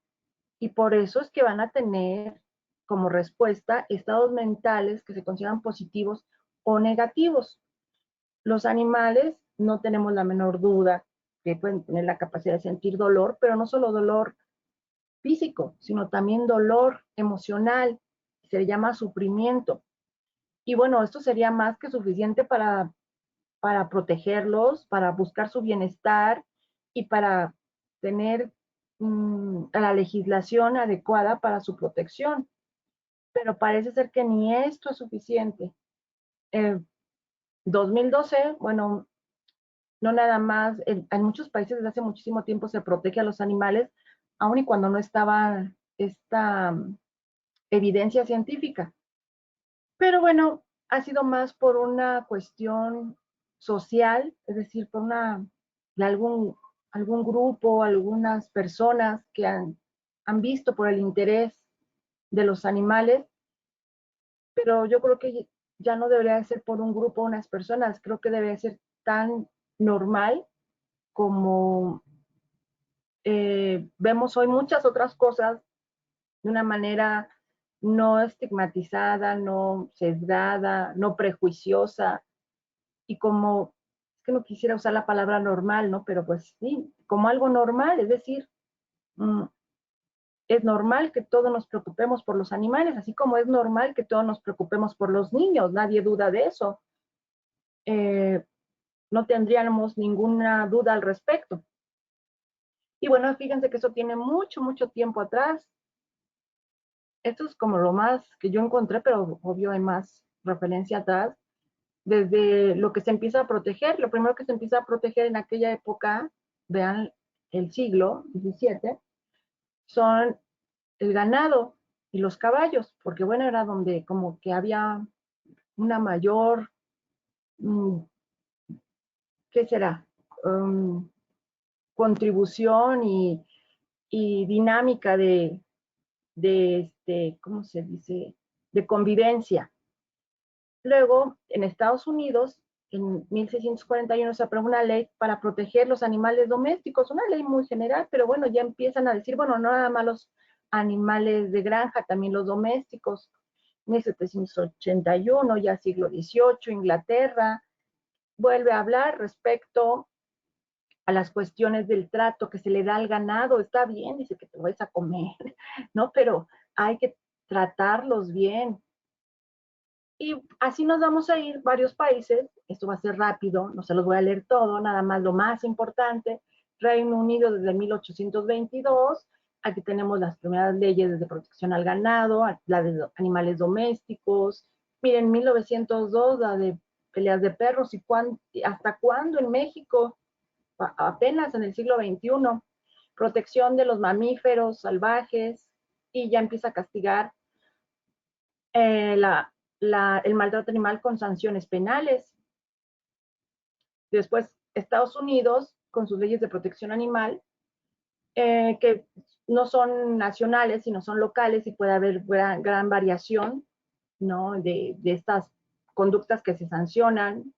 Y por eso es que van a tener como respuesta estados mentales que se consideran positivos o negativos. Los animales no tenemos la menor duda que pueden tener la capacidad de sentir dolor, pero no solo dolor físico, sino también dolor emocional, se le llama sufrimiento. Y bueno, esto sería más que suficiente para protegerlos, para buscar su bienestar y para tener la legislación adecuada para su protección. Pero parece ser que ni esto es suficiente. 2012, bueno, no nada más, en muchos países desde hace muchísimo tiempo se protege a los animales, aun y cuando no estaba esta evidencia científica. Pero bueno, ha sido más por una cuestión social, es decir, de algún grupo, algunas personas que han han visto por el interés de los animales, pero yo creo que ya no debería ser por un grupo o unas personas, creo que debería ser tan normal como vemos hoy muchas otras cosas de una manera no estigmatizada, no sesgada, no prejuiciosa, y como, es que no quisiera usar la palabra normal, ¿no? Pero pues sí, como algo normal, es decir, es normal que todos nos preocupemos por los animales, así como es normal que todos nos preocupemos por los niños, nadie duda de eso. No tendríamos ninguna duda al respecto. Y bueno, fíjense que eso tiene mucho, mucho tiempo atrás. Esto es como lo más que yo encontré, pero obvio hay más referencia atrás. Desde lo que se empieza a proteger, lo primero que se empieza a proteger en aquella época, vean el siglo XVII, son el ganado y los caballos, porque bueno, era donde como que había una mayor, ¿qué será? Contribución y dinámica ¿cómo se dice? De convivencia. Luego, en Estados Unidos, en 1641 se aprobó una ley para proteger los animales domésticos, una ley muy general, pero bueno, ya empiezan a decir, bueno, no nada más los animales de granja, también los domésticos. 1781, ya siglo XVIII, Inglaterra, vuelve a hablar respecto a las cuestiones del trato que se le da al ganado. Está bien, dice que te vas a comer, ¿no? Pero hay que tratarlos bien. Y así nos vamos a ir varios países. Esto va a ser rápido, no se los voy a leer todo, nada más lo más importante. Reino Unido desde 1822, aquí tenemos las primeras leyes de protección al ganado, la de animales domésticos. Miren, 1902, la de peleas de perros, y hasta cuándo en México, apenas en el siglo XXI, protección de los mamíferos salvajes, y ya empieza a castigar el maltrato animal con sanciones penales. Después, Estados Unidos, con sus leyes de protección animal, que no son nacionales, sino son locales, y puede haber gran variación, ¿no? de estas conductas que se sancionan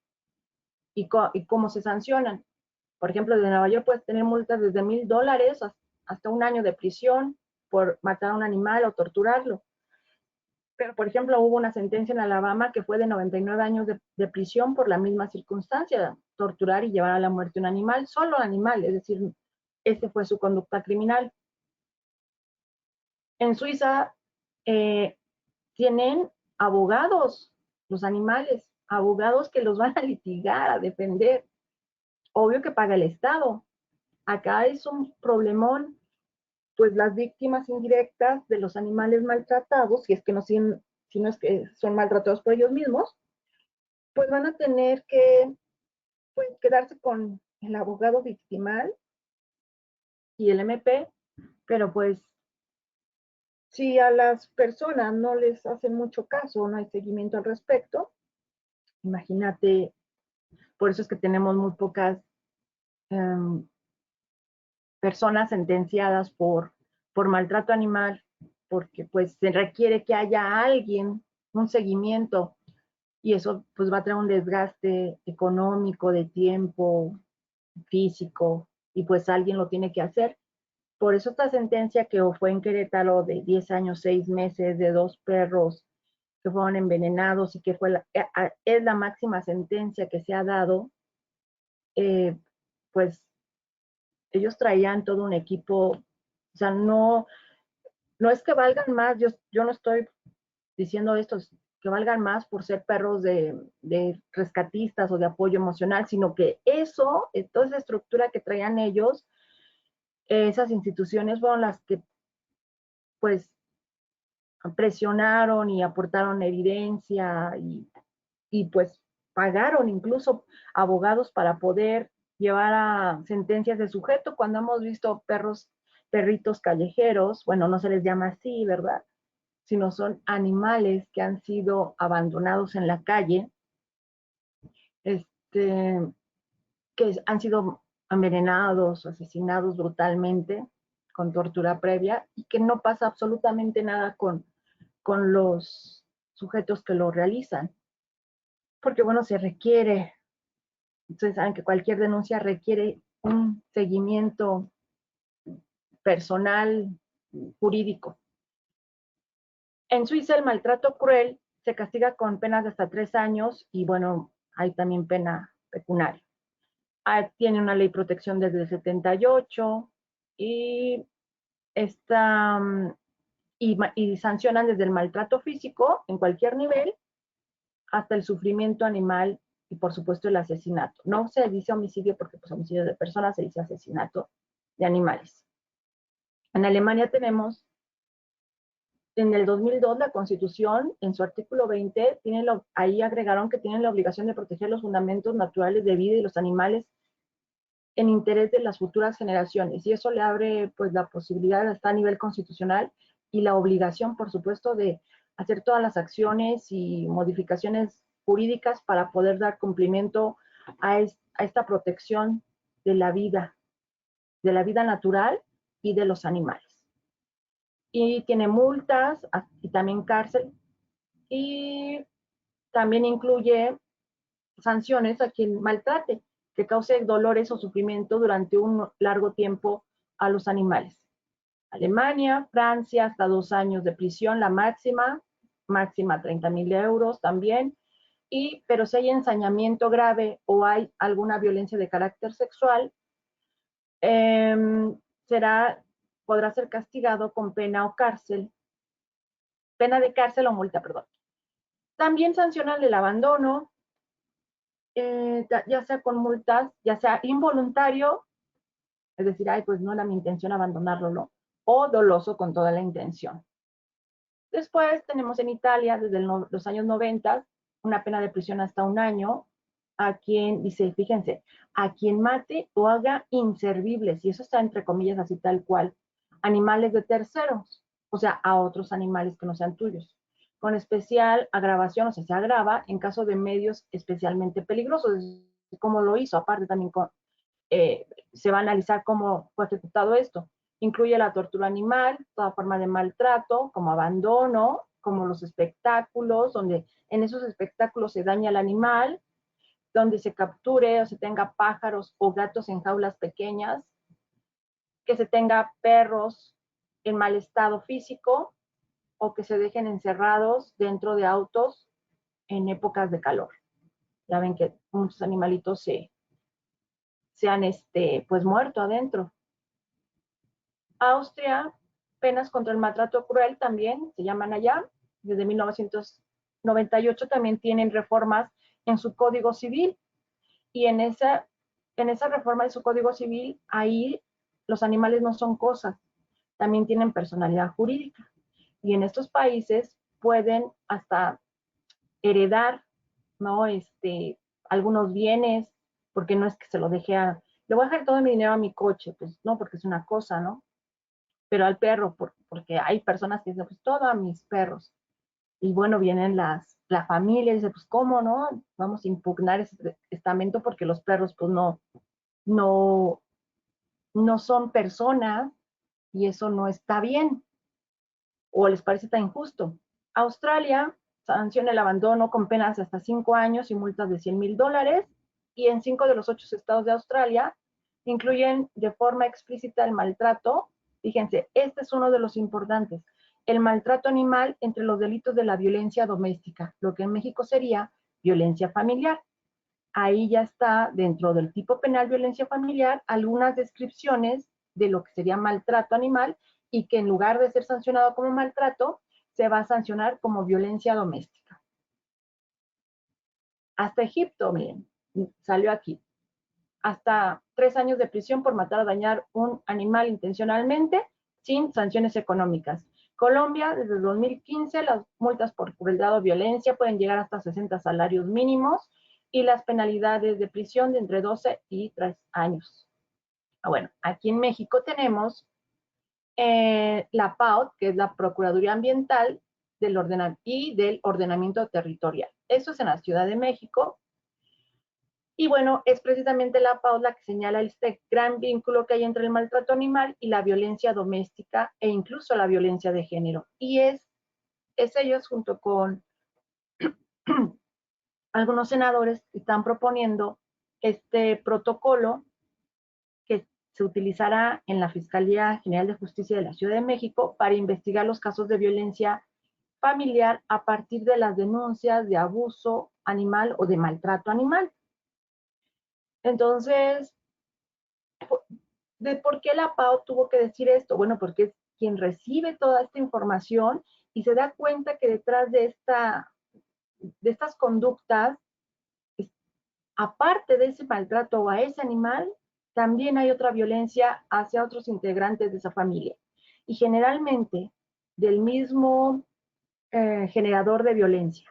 y cómo se sancionan. Por ejemplo, de Nueva York puedes tener multas desde $1,000 hasta 1 año de prisión por matar a un animal o torturarlo. Pero, por ejemplo, hubo una sentencia en Alabama que fue de 99 años de prisión por la misma circunstancia, torturar y llevar a la muerte un animal, solo animal, es decir, ese fue su conducta criminal. En Suiza tienen abogados, los animales, abogados que los van a litigar, a defender. Obvio que paga el Estado. Acá es un problemón, pues las víctimas indirectas de los animales maltratados, si es que no, si no es que son maltratados por ellos mismos, pues van a tener que pues, quedarse con el abogado victimal y el MP, pero pues si a las personas no les hacen mucho caso, no hay seguimiento al respecto, imagínate, por eso es que tenemos muy pocas personas sentenciadas por maltrato animal, porque pues se requiere que haya alguien, un seguimiento, y eso pues va a traer un desgaste económico, de tiempo, físico, y pues alguien lo tiene que hacer. Por eso esta sentencia que fue en Querétaro de 10 años, 6 meses, de 2 perros que fueron envenenados y que es la máxima sentencia que se ha dado, pues ellos traían todo un equipo, o sea, no es que valgan más, yo no estoy diciendo esto, que valgan más por ser perros de rescatistas o de apoyo emocional, sino que eso, toda esa estructura que traían ellos, esas instituciones fueron las que pues presionaron y aportaron evidencia y pues pagaron incluso abogados para poder llevar a sentencias de sujeto cuando hemos visto perritos callejeros, bueno, no se les llama así, ¿verdad? Sino son animales que han sido abandonados en la calle, que han sido envenenados, asesinados brutalmente, con tortura previa y que no pasa absolutamente nada con los sujetos que lo realizan. Porque, bueno, se requiere, ustedes saben que cualquier denuncia requiere un seguimiento personal, jurídico. En Suiza el maltrato cruel se castiga con penas de hasta 3 años y, bueno, hay también pena pecuniaria. Tiene una ley de protección desde el 78 y está, y sancionan desde el maltrato físico en cualquier nivel hasta el sufrimiento animal y, por supuesto, el asesinato. No se dice homicidio porque, pues, homicidio de personas, se dice asesinato de animales. En Alemania tenemos, en el 2002, la Constitución, en su artículo 20, ahí agregaron que tienen la obligación de proteger los fundamentos naturales de vida y los animales en interés de las futuras generaciones. Y eso le abre, pues, la posibilidad hasta a nivel constitucional y la obligación, por supuesto, de hacer todas las acciones y modificaciones jurídicas para poder dar cumplimiento a esta protección de la vida natural y de los animales. Y tiene multas y también cárcel, y también incluye sanciones a quien maltrate, que cause dolores o sufrimiento durante un largo tiempo a los animales. Alemania, Francia, hasta 2 años de prisión, la máxima 30,000 euros también. Pero si hay ensañamiento grave o hay alguna violencia de carácter sexual, podrá ser castigado con pena de cárcel o multa, perdón. También sancionan el abandono, ya sea con multas, ya sea involuntario, es decir, pues no era mi intención abandonarlo, ¿no? O doloso con toda la intención. Después tenemos en Italia, desde los años 90, una pena de prisión hasta 1 año a quien, dice, fíjense, a quien mate o haga inservibles, y eso está entre comillas así tal cual, animales de terceros, o sea, a otros animales que no sean tuyos, con especial agravación, o sea, se agrava en caso de medios especialmente peligrosos, como lo hizo, aparte también se va a analizar cómo fue ejecutado esto. Incluye la tortura animal, toda forma de maltrato, como abandono, como los espectáculos, donde en esos espectáculos se daña al animal, donde se capture o se tenga pájaros o gatos en jaulas pequeñas, que se tenga perros en mal estado físico o que se dejen encerrados dentro de autos en épocas de calor. Ya ven que muchos animalitos se han pues muerto adentro. Austria, penas contra el maltrato cruel también se llaman allá. Desde 1998 también tienen reformas en su Código Civil. Y en esa reforma de su Código Civil, ahí los animales no son cosas, también tienen personalidad jurídica. Y en estos países pueden hasta heredar, ¿no? Algunos bienes, porque no es que se lo deje le voy a dejar todo mi dinero a mi coche, pues no, porque es una cosa, ¿no? Pero al perro, porque hay personas que dicen, pues todo a mis perros. Y bueno, vienen la familia y dice, pues cómo, ¿no? Vamos a impugnar ese testamento porque los perros pues no son personas y eso no está bien o les parece tan injusto. Australia sanciona el abandono con penas de hasta 5 años y multas de $100,000, y en 5 de los 8 estados de Australia incluyen de forma explícita el maltrato. Fíjense, este es uno de los importantes, el maltrato animal entre los delitos de la violencia doméstica, lo que en México sería violencia familiar. Ahí ya está dentro del tipo penal violencia familiar algunas descripciones de lo que sería maltrato animal, y que en lugar de ser sancionado como maltrato, se va a sancionar como violencia doméstica. Hasta Egipto, miren, salió aquí. Hasta 3 años de prisión por matar o dañar un animal intencionalmente, sin sanciones económicas. Colombia, desde el 2015, las multas por crueldad o violencia pueden llegar hasta 60 salarios mínimos y las penalidades de prisión de entre 12 y 3 años. Bueno, aquí en México tenemos la PAOT, que es la Procuraduría Ambiental y del Ordenamiento Territorial. Eso es en la Ciudad de México. Y bueno, es precisamente la PAUD la que señala este gran vínculo que hay entre el maltrato animal y la violencia doméstica e incluso la violencia de género. Y es ellos junto con algunos senadores que están proponiendo este protocolo que se utilizará en la Fiscalía General de Justicia de la Ciudad de México para investigar los casos de violencia familiar a partir de las denuncias de abuso animal o de maltrato animal. Entonces, ¿de por qué la PAO tuvo que decir esto? Bueno, porque es quien recibe toda esta información y se da cuenta que detrás de estas conductas, aparte de ese maltrato a ese animal, también hay otra violencia hacia otros integrantes de esa familia. Y generalmente del mismo generador de violencia.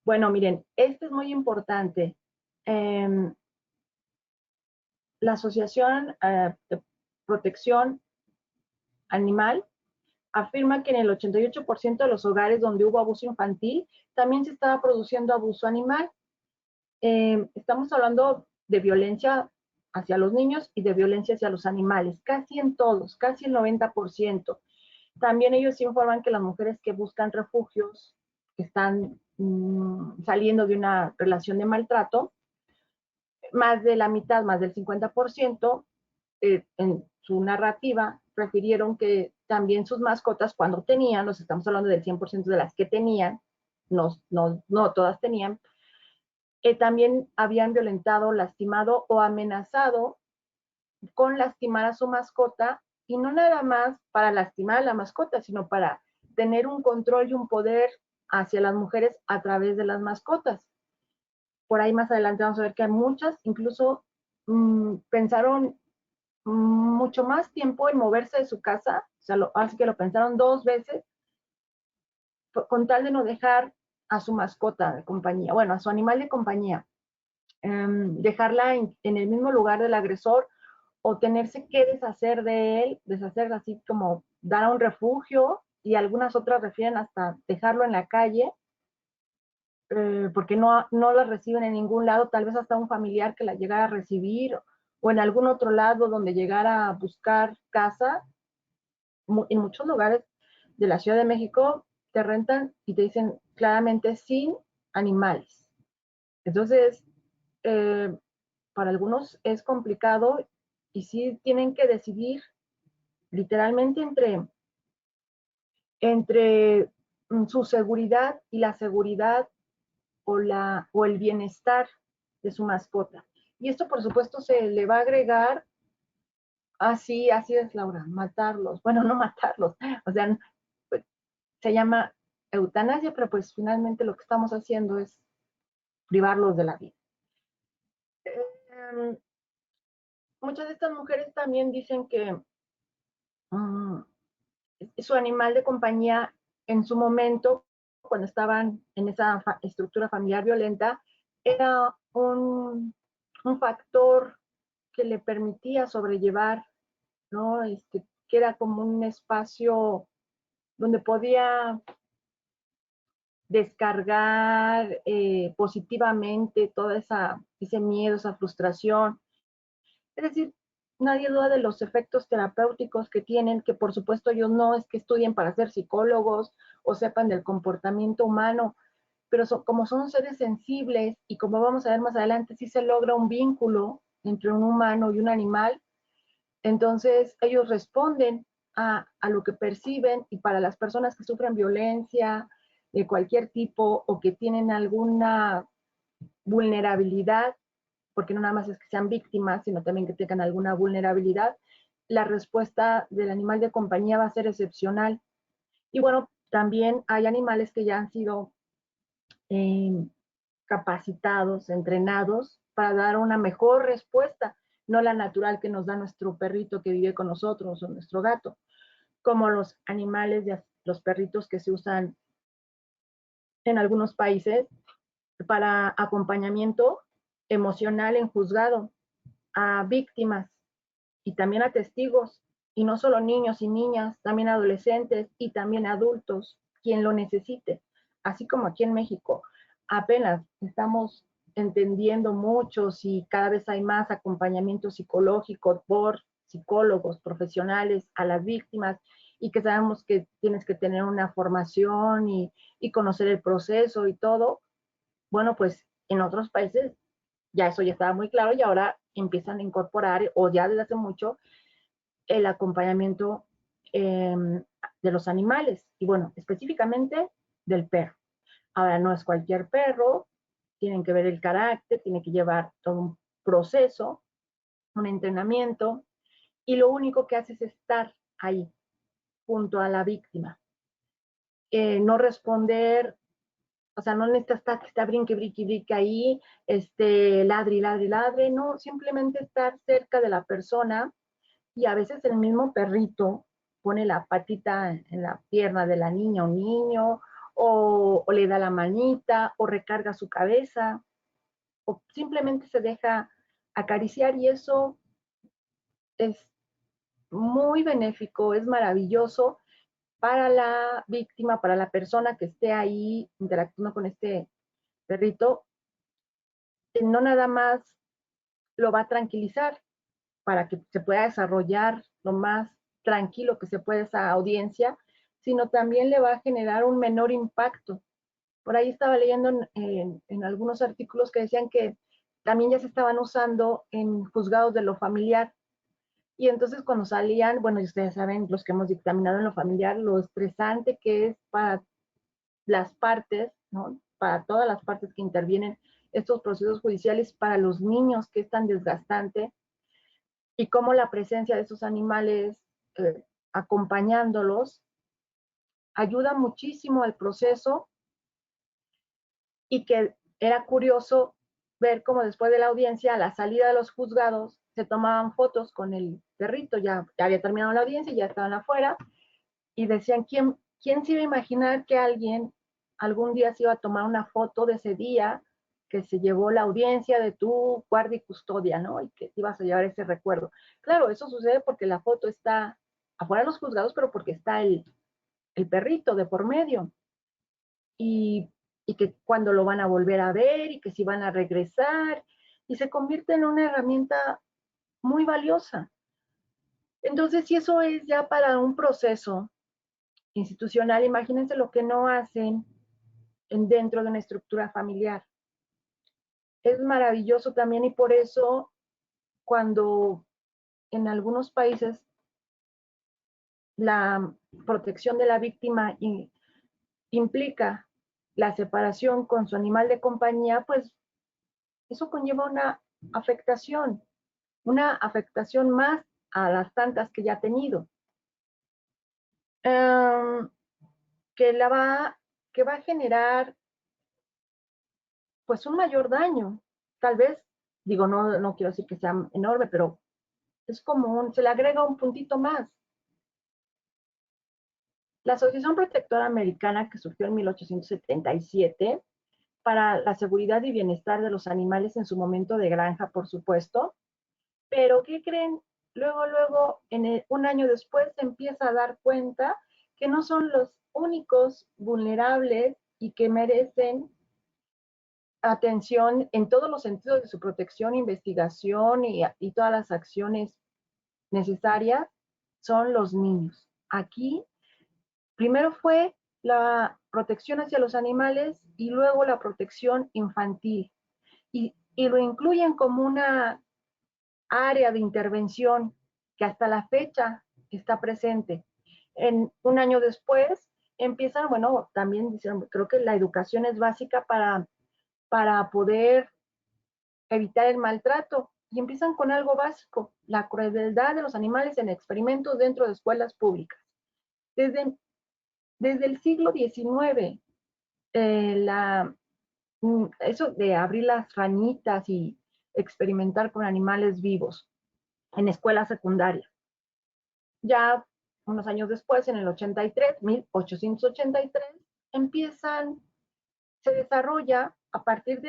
Bueno, miren, esto es muy importante. La Asociación de Protección Animal afirma que en el 88% de los hogares donde hubo abuso infantil, también se estaba produciendo abuso animal. Estamos hablando de violencia hacia los niños y de violencia hacia los animales, casi en todos, casi el 90%. También ellos informan que las mujeres que buscan refugios, que están saliendo de una relación de maltrato, más de la mitad, más del 50%, en su narrativa, refirieron que también sus mascotas, cuando tenían, nos estamos hablando del 100% de las que tenían, no todas tenían, también habían violentado, lastimado o amenazado con lastimar a su mascota, y no nada más para lastimar a la mascota, sino para tener un control y un poder hacia las mujeres a través de las mascotas. Por ahí más adelante vamos a ver que hay muchas, incluso pensaron mucho más tiempo en moverse de su casa, o sea, así que lo pensaron 2 veces, con tal de no dejar a su mascota de compañía, bueno, a su animal de compañía, dejarla en el mismo lugar del agresor o tenerse que deshacer de él, deshacer así como dar a un refugio, y algunas otras refieren hasta dejarlo en la calle, porque no la reciben en ningún lado, tal vez hasta un familiar que la llegara a recibir, o en algún otro lado donde llegara a buscar casa. En muchos lugares de la Ciudad de México te rentan y te dicen claramente sin animales. Entonces, para algunos es complicado y sí tienen que decidir literalmente entre su seguridad y la seguridad o el bienestar de su mascota. Y esto, por supuesto, se le va a agregar, así es, Laura, matarlos. Bueno, no matarlos, o sea, pues, se llama eutanasia, pero pues finalmente lo que estamos haciendo es privarlos de la vida. Muchas de estas mujeres también dicen que su animal de compañía en su momento, cuando estaban en esa estructura familiar violenta, era un factor que le permitía sobrellevar, ¿no? Que era como un espacio donde podía descargar positivamente todo ese miedo, esa frustración. Es decir, nadie duda de los efectos terapéuticos que tienen, que por supuesto ellos no es que estudien para ser psicólogos o sepan del comportamiento humano, pero como son seres sensibles y como vamos a ver más adelante, sí se logra un vínculo entre un humano y un animal, entonces ellos responden a lo que perciben, y para las personas que sufren violencia de cualquier tipo o que tienen alguna vulnerabilidad, porque no nada más es que sean víctimas, sino también que tengan alguna vulnerabilidad, la respuesta del animal de compañía va a ser excepcional. Y bueno, también hay animales que ya han sido capacitados, entrenados para dar una mejor respuesta, no la natural que nos da nuestro perrito que vive con nosotros o nuestro gato, como los animales, los perritos que se usan en algunos países para acompañamiento emocional en juzgado a víctimas y también a testigos, y no solo niños y niñas, también adolescentes y también adultos, quien lo necesite, así como aquí en México. Apenas estamos entendiendo muchos y cada vez hay más acompañamiento psicológico por psicólogos profesionales a las víctimas y que sabemos que tienes que tener una formación y conocer el proceso y todo, bueno, pues en otros países ya eso ya estaba muy claro y ahora empiezan a incorporar, o ya desde hace mucho, el acompañamiento de los animales y bueno, específicamente del perro. Ahora no es cualquier perro, tienen que ver el carácter, tiene que llevar todo un proceso, un entrenamiento y lo único que hace es estar ahí junto a la víctima. No responder, o sea, no necesitas estar que está brinque, brinque, brinque ahí, ladre, ladre, ladre, no, simplemente estar cerca de la persona y a veces el mismo perrito pone la patita en la pierna de la niña o niño, o le da la manita, o recarga su cabeza, o simplemente se deja acariciar y eso es muy benéfico, es maravilloso para la víctima, para la persona que esté ahí interactuando con este perrito. No nada más lo va a tranquilizar para que se pueda desarrollar lo más tranquilo que se pueda esa audiencia, sino también le va a generar un menor impacto. Por ahí estaba leyendo en algunos artículos que decían que también ya se estaban usando en juzgados de lo familiar. Y entonces cuando salían, bueno, y ustedes saben, los que hemos dictaminado en lo familiar, lo estresante que es para las partes, ¿no? Para todas las partes que intervienen estos procesos judiciales, para los niños, que es tan desgastante, y cómo la presencia de esos animales acompañándolos ayuda muchísimo al proceso y que era curioso ver cómo después de la audiencia, a la salida de los juzgados, se tomaban fotos con el perrito, ya había terminado la audiencia, ya estaban afuera, y decían, ¿quién se iba a imaginar que alguien algún día se iba a tomar una foto de ese día que se llevó la audiencia de tu guardia y custodia, ¿no? Y que te ibas a llevar ese recuerdo. Claro, eso sucede porque la foto está afuera de los juzgados, pero porque está el perrito de por medio. Y, y que cuando lo van a volver a ver y que si van a regresar, y se convierte en una herramienta muy valiosa. Entonces, si eso es ya para un proceso institucional, imagínense lo que no hacen dentro de una estructura familiar. Es maravilloso también y por eso cuando en algunos países la protección de la víctima implica la separación con su animal de compañía, pues eso conlleva una afectación más a las tantas que ya ha tenido, que, que va a generar pues un mayor daño. Tal vez, digo, no quiero decir que sea enorme, pero es como se le agrega un puntito más. La Asociación Protectora Americana, que surgió en 1877, para la seguridad y bienestar de los animales en su momento de granja, por supuesto, pero ¿qué creen? Luego, un año después, se empieza a dar cuenta que no son los únicos vulnerables y que merecen atención en todos los sentidos de su protección, investigación y todas las acciones necesarias, son los niños. Aquí, primero fue la protección hacia los animales y luego la protección infantil. Y lo incluyen como una área de intervención que hasta la fecha está presente. Un año después empiezan, bueno, también dicen, creo que la educación es básica para poder evitar el maltrato y empiezan con algo básico, la crueldad de los animales en experimentos dentro de escuelas públicas. Desde el siglo XIX, eso de abrir las ranitas y experimentar con animales vivos en escuela secundaria. Ya unos años después, en el 1883, se desarrolla a partir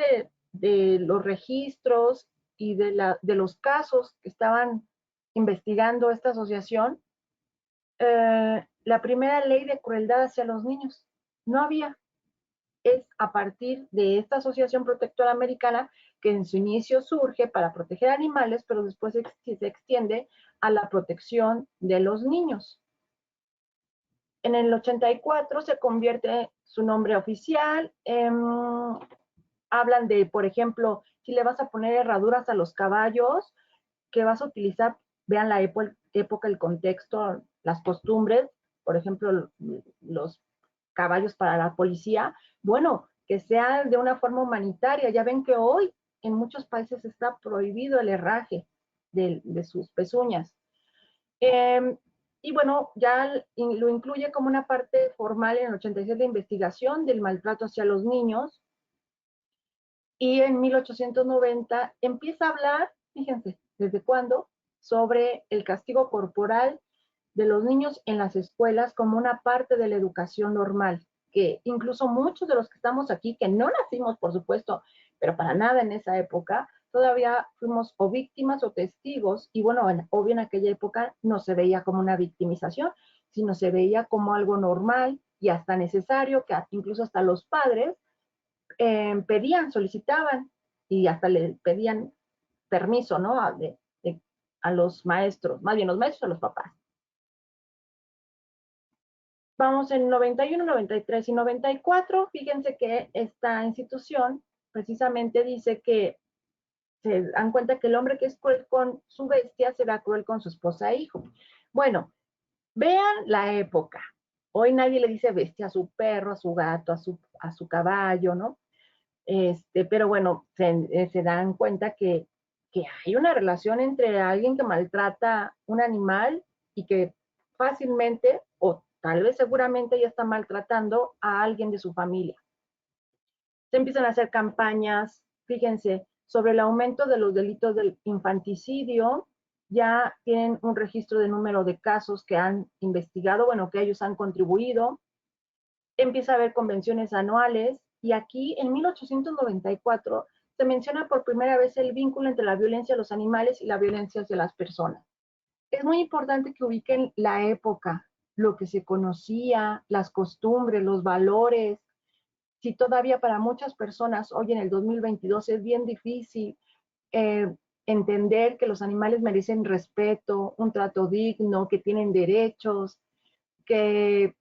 de los registros y de los casos que estaban investigando esta asociación, la primera ley de crueldad hacia los niños. No había. es a partir de esta Asociación Protectora Americana que en su inicio surge para proteger animales, pero después se extiende a la protección de los niños. En el 84 se convierte su nombre oficial. Hablan de, por ejemplo, si le vas a poner herraduras a los caballos, que vas a utilizar, vean la época, el contexto, las costumbres, por ejemplo, los caballos para la policía, bueno, que sea de una forma humanitaria. Ya ven que hoy en muchos países está prohibido el herraje de sus pezuñas. Y bueno, ya lo incluye como una parte formal en el 86 de investigación del maltrato hacia los niños. Y en 1890 empieza a hablar, fíjense, ¿desde cuándo? Sobre el castigo corporal de los niños en las escuelas como una parte de la educación normal, que incluso muchos de los que estamos aquí, que no nacimos, por supuesto, pero para nada en esa época, todavía fuimos o víctimas o testigos, y bueno, obvio en aquella época no se veía como una victimización, sino se veía como algo normal y hasta necesario, que incluso hasta los padres pedían, solicitaban y hasta le pedían permiso, ¿no? A los maestros, más bien los maestros a los papás. Vamos en 91, 93 y 94. Fíjense que esta institución precisamente dice que se dan cuenta que el hombre que es cruel con su bestia será cruel con su esposa e hijo. Bueno, vean la época. Hoy nadie le dice bestia a su perro, a su gato, a su caballo, ¿no? Pero bueno, se dan cuenta que hay una relación entre alguien que maltrata un animal y que fácilmente o tal vez seguramente ya está maltratando a alguien de su familia. Se empiezan a hacer campañas, fíjense, sobre el aumento de los delitos del infanticidio. Ya tienen un registro de número de casos que han investigado, bueno, que ellos han contribuido. Empieza a haber convenciones anuales y aquí en 1894 se menciona por primera vez el vínculo entre la violencia a los animales y la violencia hacia las personas. Es muy importante que ubiquen la época, lo que se conocía, las costumbres, los valores. Si todavía para muchas personas hoy en el 2022 es bien difícil eh, entender que los animales merecen respeto, un trato digno, que tienen derechos, que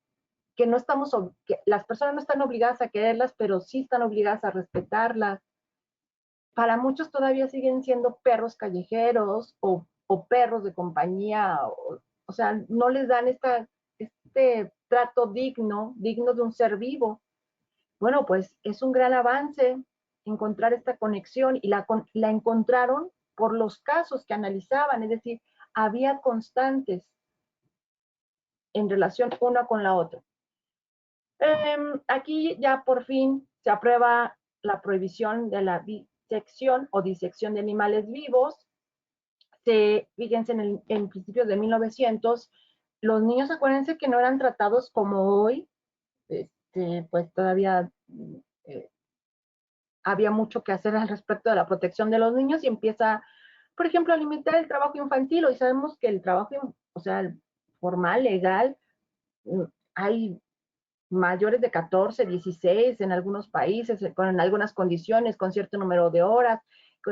no estamos, que las personas no están obligadas a quererlas, pero sí están obligadas a respetarlas. Para muchos todavía siguen siendo perros callejeros o perros de compañía, o sea, no les dan este trato digno de un ser vivo. Bueno, pues es un gran avance encontrar esta conexión y la encontraron por los casos que analizaban, es decir, había constantes en relación una con la otra. Aquí ya por fin se aprueba la prohibición de la disección o disección de animales vivos. Fíjense, en principios de 1900, los niños, acuérdense que no eran tratados como hoy, pues todavía eh, había mucho que hacer al respecto de la protección de los niños y empieza, por ejemplo, a limitar el trabajo infantil. Hoy sabemos que el trabajo, o sea, formal, legal, hay mayores de 14, 16 en algunos países, con algunas condiciones, con cierto número de horas,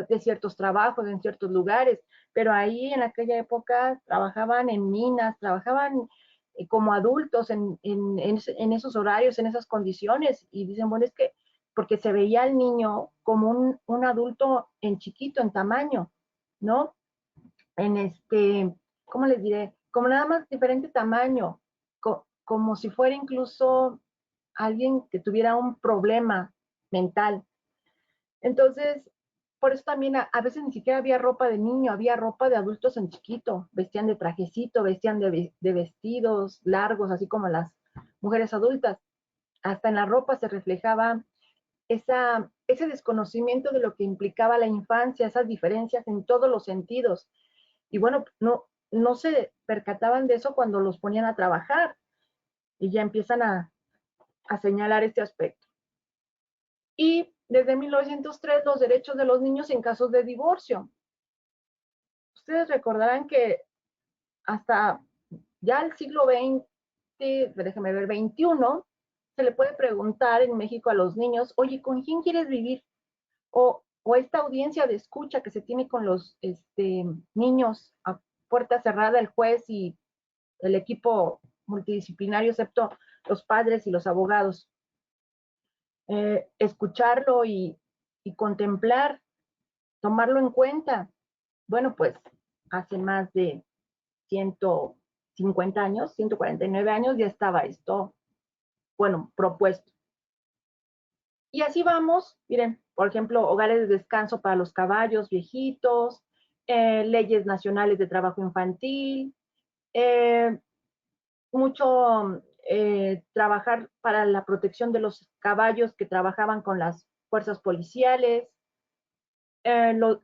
de ciertos trabajos en ciertos lugares, pero ahí en aquella época trabajaban en minas, trabajaban como adultos en esos horarios, en esas condiciones, y dicen, bueno, es que porque se veía al niño como un adulto en chiquito, en tamaño, ¿no? En ¿cómo les diré? Como nada más diferente tamaño, como si fuera incluso alguien que tuviera un problema mental. Entonces, por eso también a veces ni siquiera había ropa de niño, había ropa de adultos en chiquito, vestían de trajecito, vestían de vestidos largos, así como las mujeres adultas. Hasta en la ropa se reflejaba ese desconocimiento de lo que implicaba la infancia, esas diferencias en todos los sentidos. Y bueno, no se percataban de eso cuando los ponían a trabajar y ya empiezan a señalar este aspecto. Y desde 1903 los derechos de los niños en casos de divorcio. Ustedes recordarán que hasta ya el siglo XX, déjenme ver, XXI, se le puede preguntar en México a los niños, oye, ¿con quién quieres vivir? O esta audiencia de escucha que se tiene con los niños a puerta cerrada, el juez y el equipo multidisciplinario, excepto los padres y los abogados. Escucharlo y contemplar, tomarlo en cuenta. Bueno, pues hace más de 150 años, 149 años, ya estaba esto, bueno, propuesto. Y así vamos, miren, por ejemplo, hogares de descanso para los caballos viejitos, leyes nacionales de trabajo infantil, eh, mucho trabajar para la protección de los caballos que trabajaban con las fuerzas policiales.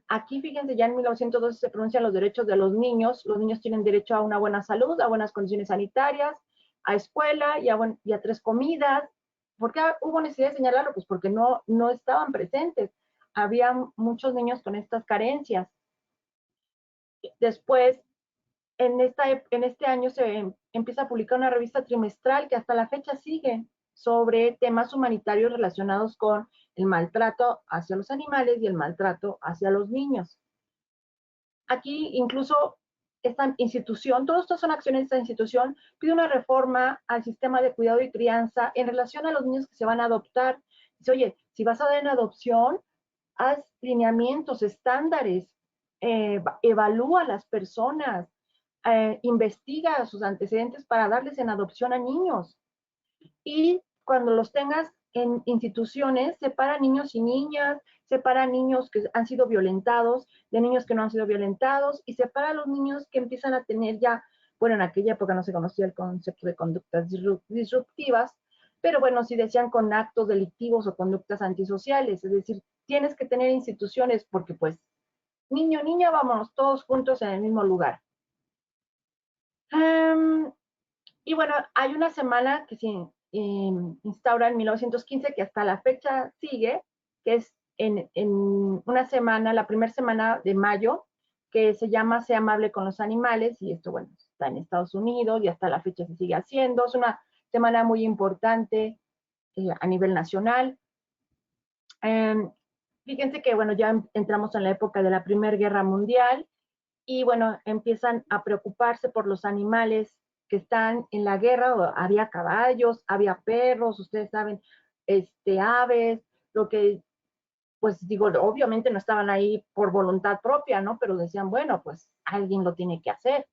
Aquí, fíjense, ya en 1912 se pronuncian los derechos de los niños. Los niños tienen derecho a una buena salud, a buenas condiciones sanitarias, a escuela y a 3 comidas. ¿Por qué hubo necesidad de señalarlo? Pues porque no estaban presentes. Había muchos niños con estas carencias. Después, en este año se empieza a publicar una revista trimestral que hasta la fecha sigue sobre temas humanitarios relacionados con el maltrato hacia los animales y el maltrato hacia los niños. Aquí incluso esta institución, todas estas son acciones de esta institución, pide una reforma al sistema de cuidado y crianza en relación a los niños que se van a adoptar. Dice, oye, si vas a dar en adopción, haz lineamientos, estándares, evalúa a las personas, investiga sus antecedentes para darles en adopción a niños. Y cuando los tengas en instituciones, separa niños y niñas, separa niños que han sido violentados de niños que no han sido violentados y separa a los niños que empiezan a tener ya, bueno, en aquella época no se conocía el concepto de conductas disruptivas, pero bueno, sí decían con actos delictivos o conductas antisociales, es decir, tienes que tener instituciones porque pues niño, niña, vámonos todos juntos en el mismo lugar. Y bueno, hay una semana que se instaura en 1915, que hasta la fecha sigue, que es en una semana, la primera semana de mayo, que se llama Sea amable con los animales, y esto, bueno, está en Estados Unidos y hasta la fecha se sigue haciendo. Es una semana muy importante a nivel nacional. Fíjense que, bueno, ya entramos en la época de la Primera Guerra Mundial, y bueno, empiezan a preocuparse por los animales que están en la guerra. Había caballos, había perros, ustedes saben, aves, lo que, pues digo, obviamente no estaban ahí por voluntad propia, ¿no? Pero decían, bueno, pues alguien lo tiene que hacer.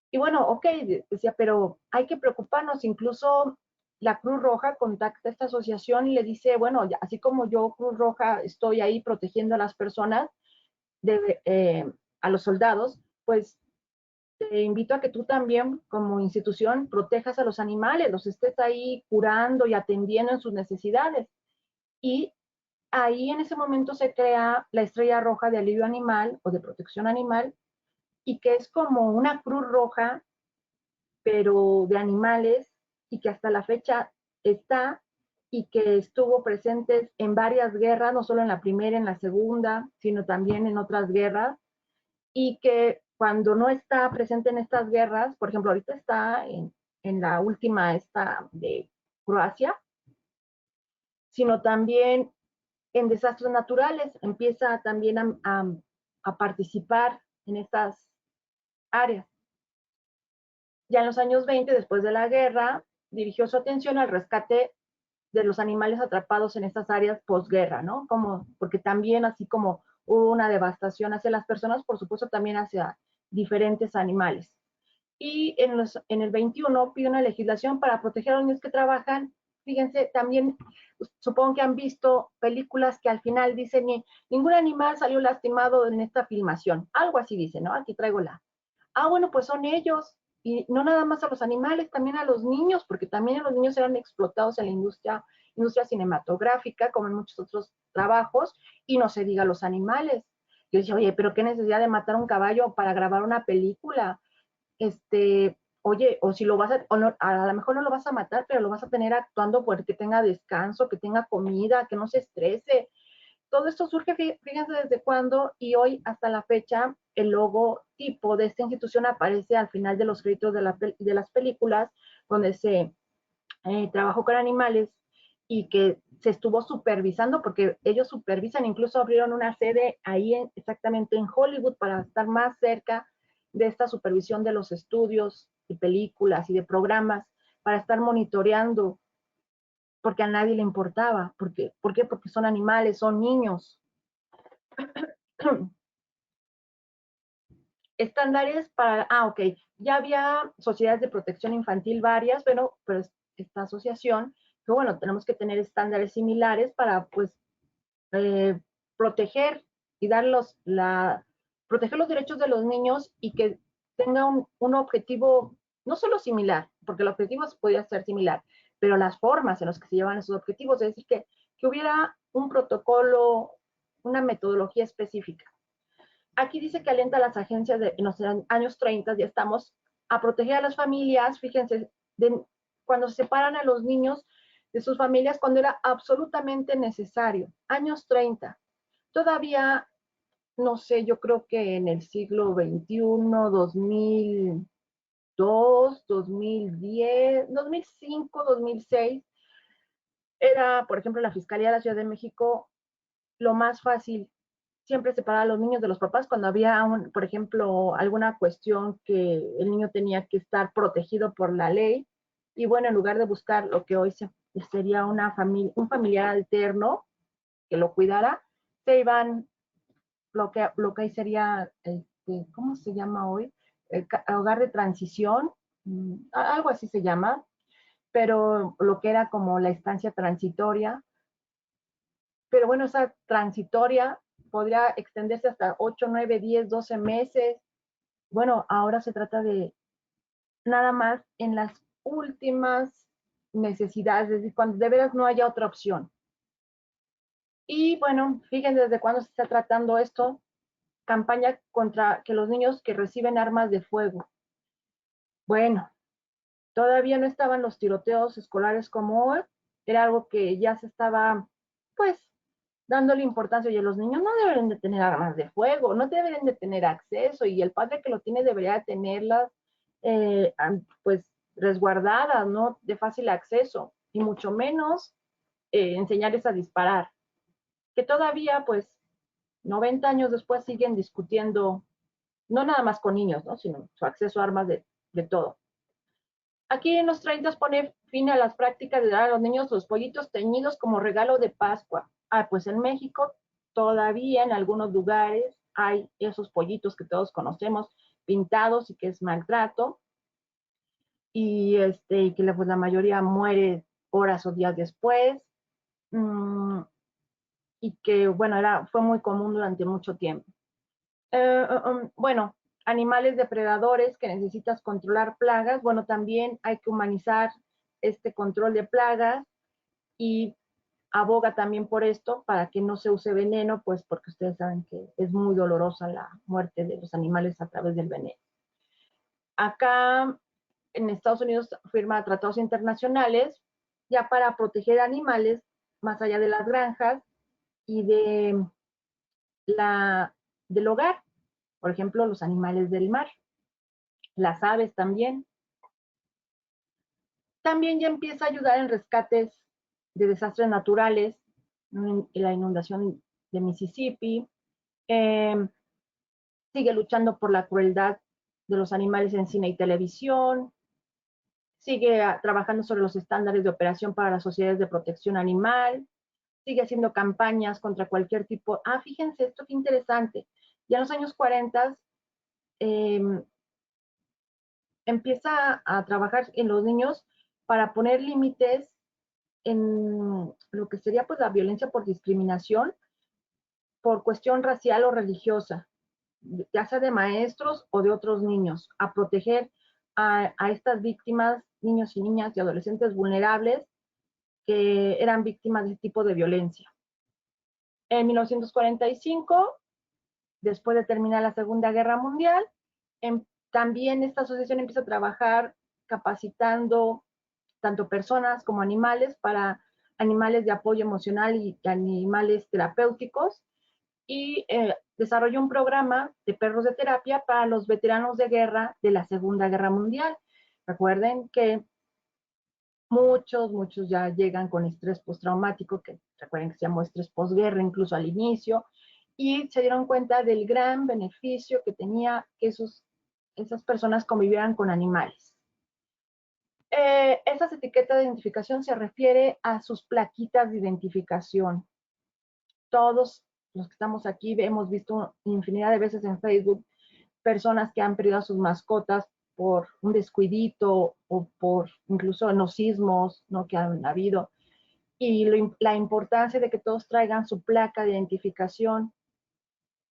Y bueno, ok, decía, pero hay que preocuparnos. Incluso la Cruz Roja contacta a esta asociación y le dice, bueno, así como yo, Cruz Roja, estoy ahí protegiendo a las personas, a los soldados, pues te invito a que tú también, como institución, protejas a los animales, los estés ahí curando y atendiendo en sus necesidades. Y ahí en ese momento se crea la Estrella Roja de Alivio Animal o de Protección Animal, y que es como una Cruz Roja, pero de animales, y que hasta la fecha está y que estuvo presente en varias guerras, no solo en la primera, en la segunda, sino también en otras guerras, y que cuando no está presente en estas guerras, por ejemplo, ahorita está en la última esta de Croacia, sino también en desastres naturales, empieza también a participar en estas áreas. Ya en los años 20, después de la guerra, dirigió su atención al rescate de los animales atrapados en estas áreas posguerra, ¿no? Porque también, así como hubo una devastación hacia las personas, por supuesto también hacia diferentes animales. Y en el 21 pide una legislación para proteger a los niños que trabajan. Fíjense, también supongo que han visto películas que al final dicen, ningún animal salió lastimado en esta filmación. Algo así dice, ¿no? Aquí traigo bueno, pues son ellos. Y no nada más a los animales, también a los niños, porque también los niños eran explotados en la industria cinematográfica, como en muchos otros trabajos, y no se diga los animales. Yo decía, oye, pero qué necesidad de matar un caballo para grabar una película. Oye, o si lo vas a, o no, a lo mejor no lo vas a matar, pero lo vas a tener actuando porque tenga descanso, que tenga comida, que no se estrese. Todo esto surge, fíjense desde cuándo, y hoy hasta la fecha el logotipo de esta institución aparece al final de los créditos de las películas, donde se trabajó con animales y que se estuvo supervisando, porque ellos supervisan, incluso abrieron una sede ahí exactamente en Hollywood para estar más cerca de esta supervisión de los estudios y películas y de programas, para estar monitoreando, porque a nadie le importaba. ¿Por qué? Porque son animales, son niños. Estándares para, ok, ya había sociedades de protección infantil varias, pero esta asociación, que bueno, tenemos que tener estándares similares para, pues, proteger y proteger los derechos de los niños y que tenga un objetivo no solo similar, porque el objetivo podía ser similar, pero las formas en las que se llevan esos objetivos, es decir, que hubiera un protocolo, una metodología específica. Aquí dice que alienta a las agencias en los años 30, ya estamos, a proteger a las familias, fíjense, cuando se separan a los niños de sus familias cuando era absolutamente necesario. Años 30. Todavía, no sé, yo creo que en el siglo XXI, 2002, 2010, 2005, 2006, era, por ejemplo, la Fiscalía de la Ciudad de México lo más fácil, siempre separar a los niños de los papás cuando había, por ejemplo, alguna cuestión que el niño tenía que estar protegido por la ley. Y bueno, en lugar de buscar lo que hoy sería un familiar alterno que lo cuidara, se iban, lo que ahí sería, ¿cómo se llama hoy? Hogar de transición, algo así se llama, pero lo que era como la estancia transitoria. Pero bueno, esa transitoria podría extenderse hasta 8, 9, 10, 12 meses. Bueno, ahora se trata de nada más en las últimas necesidades, es decir, cuando de veras no haya otra opción. Y bueno, fíjense desde cuándo se está tratando esto, campaña contra que los niños que reciben armas de fuego. Bueno, todavía no estaban los tiroteos escolares como hoy, era algo que ya se estaba, pues, dándole importancia. Oye, los niños no deben de tener armas de fuego, no deben de tener acceso, y el padre que lo tiene debería tenerlas, pues, resguardadas, ¿no? De fácil acceso, y mucho menos enseñarles a disparar. Que todavía, pues, 90 años después siguen discutiendo, no nada más con niños, ¿no? Sino su acceso a armas de todo. Aquí en los 30 pone fin a las prácticas de dar a los niños los pollitos teñidos como regalo de Pascua. Pues en México todavía en algunos lugares hay esos pollitos que todos conocemos, pintados, y que es maltrato, y que pues la mayoría muere horas o días después, y que bueno, fue muy común durante mucho tiempo. Bueno, animales depredadores que necesitas controlar plagas, bueno, también hay que humanizar este control de plagas, y aboga también por esto, para que no se use veneno, pues porque ustedes saben que es muy dolorosa la muerte de los animales a través del veneno. Acá en Estados Unidos firma tratados internacionales ya para proteger animales más allá de las granjas y del hogar. Por ejemplo, los animales del mar, las aves también. También ya empieza a ayudar en rescates de desastres naturales, la inundación de Mississippi. Sigue luchando por la crueldad de los animales en cine y televisión. Sigue trabajando sobre los estándares de operación para las sociedades de protección animal. Sigue haciendo campañas contra cualquier tipo. Fíjense, esto qué interesante. Ya en los años 40 empieza a trabajar en los niños para poner límites en lo que sería pues la violencia por discriminación, por cuestión racial o religiosa, ya sea de maestros o de otros niños, a proteger a estas víctimas, niños y niñas y adolescentes vulnerables que eran víctimas de este tipo de violencia. En 1945, después de terminar la Segunda Guerra Mundial, también esta asociación empieza a trabajar capacitando tanto personas como animales para animales de apoyo emocional y animales terapéuticos, y desarrolló un programa de perros de terapia para los veteranos de guerra de la Segunda Guerra Mundial. Recuerden que Muchos ya llegan con estrés postraumático, que recuerden que se llamó estrés posguerra incluso al inicio, y se dieron cuenta del gran beneficio que tenía que esas personas convivieran con animales. Esas etiquetas de identificación se refiere a sus plaquitas de identificación. Todos los que estamos aquí hemos visto infinidad de veces en Facebook personas que han perdido a sus mascotas por un descuidito o por incluso enocismos, ¿no?, que han habido. Y la importancia de que todos traigan su placa de identificación.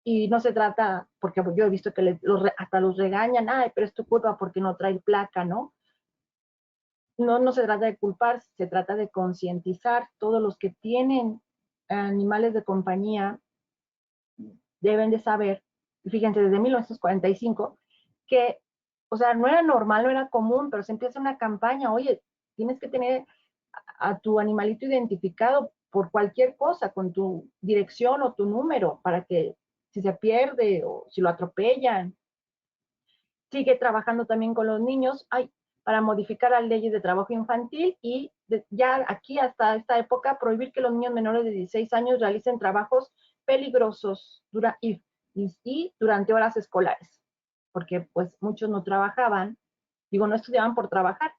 Y no se trata, porque yo he visto que hasta los regañan, ay, pero es tu culpa porque no trae placa, ¿no? No se trata de culpar, se trata de concientizar. Todos los que tienen animales de compañía deben de saber, fíjense, desde 1945, que, o sea, no era normal, no era común, pero se empieza una campaña, oye, tienes que tener a tu animalito identificado por cualquier cosa, con tu dirección o tu número, para que si se pierde o si lo atropellan. Sigue trabajando también con los niños, para modificar las leyes de trabajo infantil y ya aquí hasta esta época prohibir que los niños menores de 16 años realicen trabajos peligrosos y durante horas escolares, porque pues muchos no trabajaban, no estudiaban por trabajar.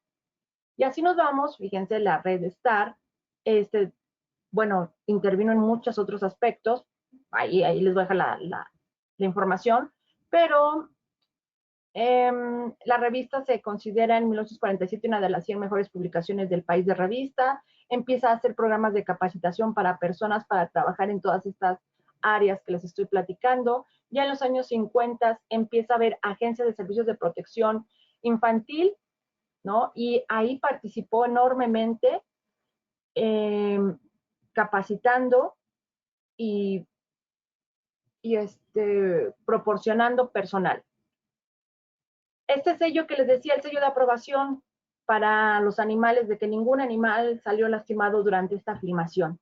Y así nos vamos, fíjense, la red STAR, intervino en muchos otros aspectos, ahí les voy a dejar la información, pero la revista se considera en 1947 una de las 100 mejores publicaciones del país de revista. Empieza a hacer programas de capacitación para personas para trabajar en todas estas áreas que les estoy platicando. Ya en los años 50 empieza a haber agencias de servicios de protección infantil, ¿no? Y ahí participó enormemente, capacitando y proporcionando personal. Este sello que les decía, el sello de aprobación para los animales, de que ningún animal salió lastimado durante esta filmación.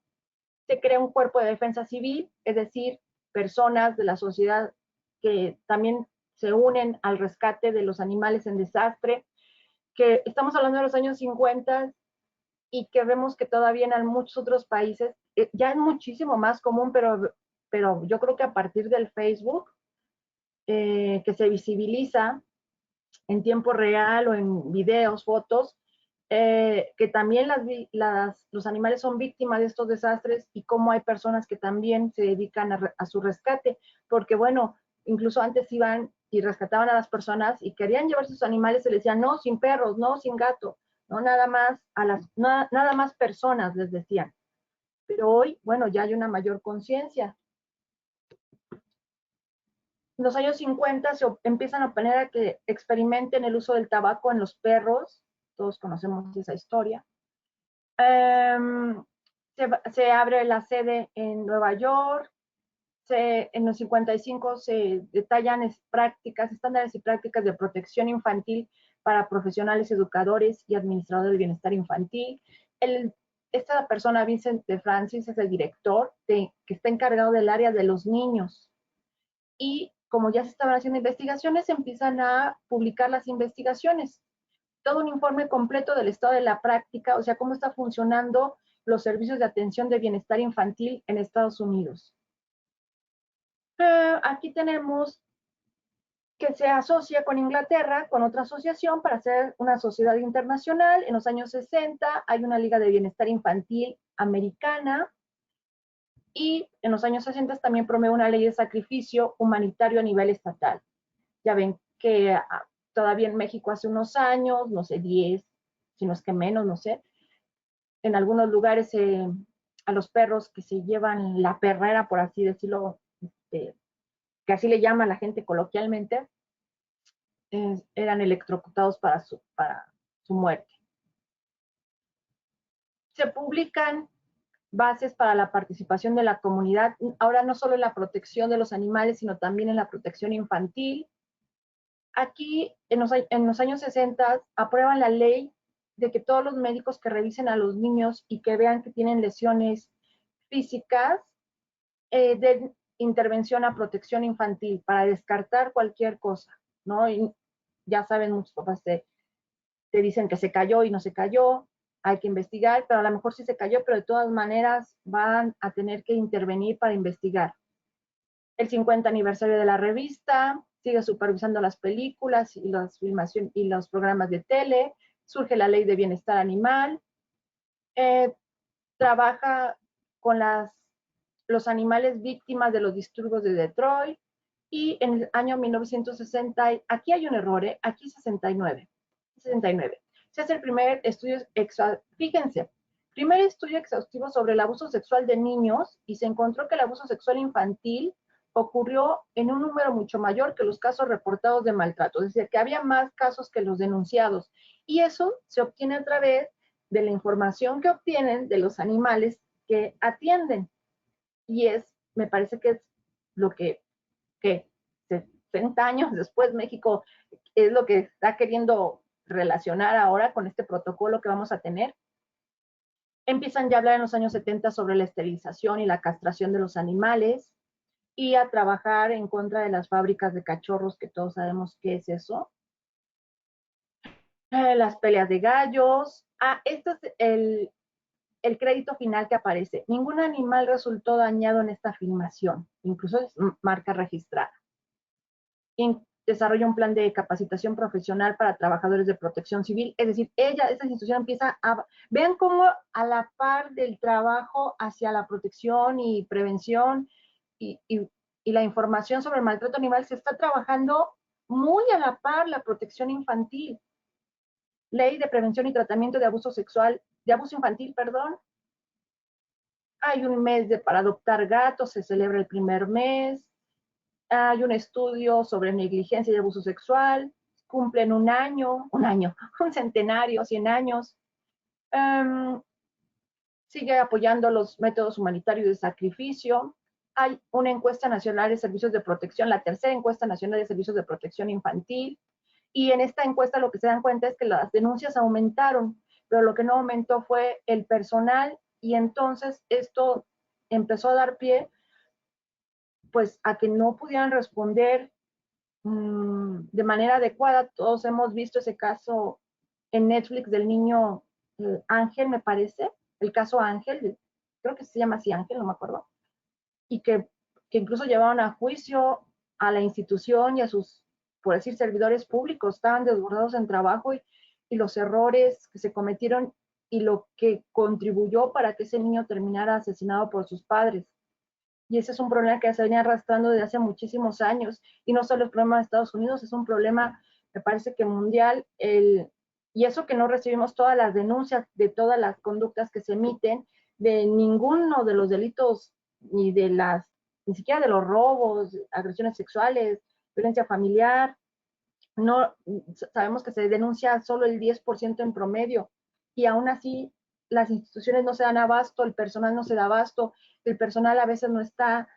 Se crea un cuerpo de defensa civil, es decir, personas de la sociedad que también se unen al rescate de los animales en desastre, que estamos hablando de los años 50 y que vemos que todavía en muchos otros países ya es muchísimo más común, pero yo creo que a partir del Facebook, que se visibiliza en tiempo real o en videos, fotos, que también los animales son víctimas de estos desastres y cómo hay personas que también se dedican a su rescate, porque bueno, incluso antes iban y rescataban a las personas y querían llevar sus animales, se les decían, no, sin perros, no, sin gato, no, nada más personas, les decían. Pero hoy, bueno, ya hay una mayor conciencia. En los años 50 se empiezan a poner a que experimenten el uso del tabaco en los perros. Todos conocemos esa historia. Se abre la sede en Nueva York. En los 55 se detallan estándares y prácticas de protección infantil para profesionales, educadores y administradores del bienestar infantil. Esta persona, Vincent de Francis, es el director que está encargado del área de los niños. Y como ya se estaban haciendo investigaciones, se empiezan a publicar las investigaciones. Todo un informe completo del estado de la práctica, o sea, cómo está funcionando los servicios de atención de bienestar infantil en Estados Unidos. Aquí tenemos que se asocia con Inglaterra, con otra asociación para hacer una sociedad internacional. En los años 60 hay una Liga de Bienestar Infantil americana, y en los años 60 también promueve una ley de sacrificio humanitario a nivel estatal. Ya ven que todavía en México hace unos años, no sé, 10, si no es que menos, no sé, en algunos lugares a los perros que se llevan la perrera, por así decirlo, que así le llama la gente coloquialmente, eran electrocutados para su muerte. Se publican bases para la participación de la comunidad, ahora no solo en la protección de los animales, sino también en la protección infantil. Aquí, en los años 60, aprueban la ley de que todos los médicos que revisen a los niños y que vean que tienen lesiones físicas, den intervención a protección infantil para descartar cualquier cosa, ¿no? Y ya saben, muchos papás te dicen que se cayó y no se cayó, hay que investigar, pero a lo mejor sí se cayó, pero de todas maneras van a tener que intervenir para investigar. El 50 aniversario de la revista, sigue supervisando las películas y las filmaciones y los programas de tele, surge la ley de bienestar animal, trabaja con los animales víctimas de los disturbios de Detroit, y en el año 1960, aquí hay un error, aquí 69, se hace el primer estudio, fíjense, primer estudio exhaustivo sobre el abuso sexual de niños, y se encontró que el abuso sexual infantil ocurrió en un número mucho mayor que los casos reportados de maltrato, es decir, que había más casos que los denunciados, y eso se obtiene a través de la información que obtienen de los animales que atienden, y me parece que es lo que 60 años después México es lo que está queriendo relacionar ahora con este protocolo que vamos a tener. Empiezan ya a hablar en los años 70 sobre la esterilización y la castración de los animales, y a trabajar en contra de las fábricas de cachorros, que todos sabemos qué es eso. Las peleas de gallos. Esto es el crédito final que aparece. Ningún animal resultó dañado en esta filmación, incluso es marca registrada. Desarrolla un plan de capacitación profesional para trabajadores de protección civil, es decir, esta institución empieza a... Vean cómo a la par del trabajo hacia la protección y prevención y la información sobre el maltrato animal, se está trabajando muy a la par la protección infantil. Ley de prevención y tratamiento de abuso sexual, de abuso infantil, perdón. Hay un mes para adoptar gatos, se celebra el primer mes. Hay un estudio sobre negligencia y abuso sexual, cumplen un centenario, 100 años. Sigue apoyando los métodos humanitarios de sacrificio. Hay una encuesta nacional de servicios de protección, la tercera encuesta nacional de servicios de protección infantil, y en esta encuesta lo que se dan cuenta es que las denuncias aumentaron, pero lo que no aumentó fue el personal, y entonces esto empezó a dar pie pues a que no pudieran responder de manera adecuada. Todos hemos visto ese caso en Netflix del niño Ángel, me parece, el caso Ángel, creo que se llama así Ángel, no me acuerdo, y que incluso llevaron a juicio a la institución y a sus, por decir, servidores públicos. Estaban desbordados en trabajo, y los errores que se cometieron y lo que contribuyó para que ese niño terminara asesinado por sus padres. Y ese es un problema que se venía arrastrando desde hace muchísimos años, y no solo es problema de Estados Unidos, es un problema, me parece que mundial, y eso que no recibimos todas las denuncias de todas las conductas que se emiten, de ninguno de los delitos, ni siquiera de los robos, agresiones sexuales, violencia familiar. No, sabemos que se denuncia solo el 10% en promedio, y aún así las instituciones no se dan abasto, el personal no se da abasto, el personal a veces no está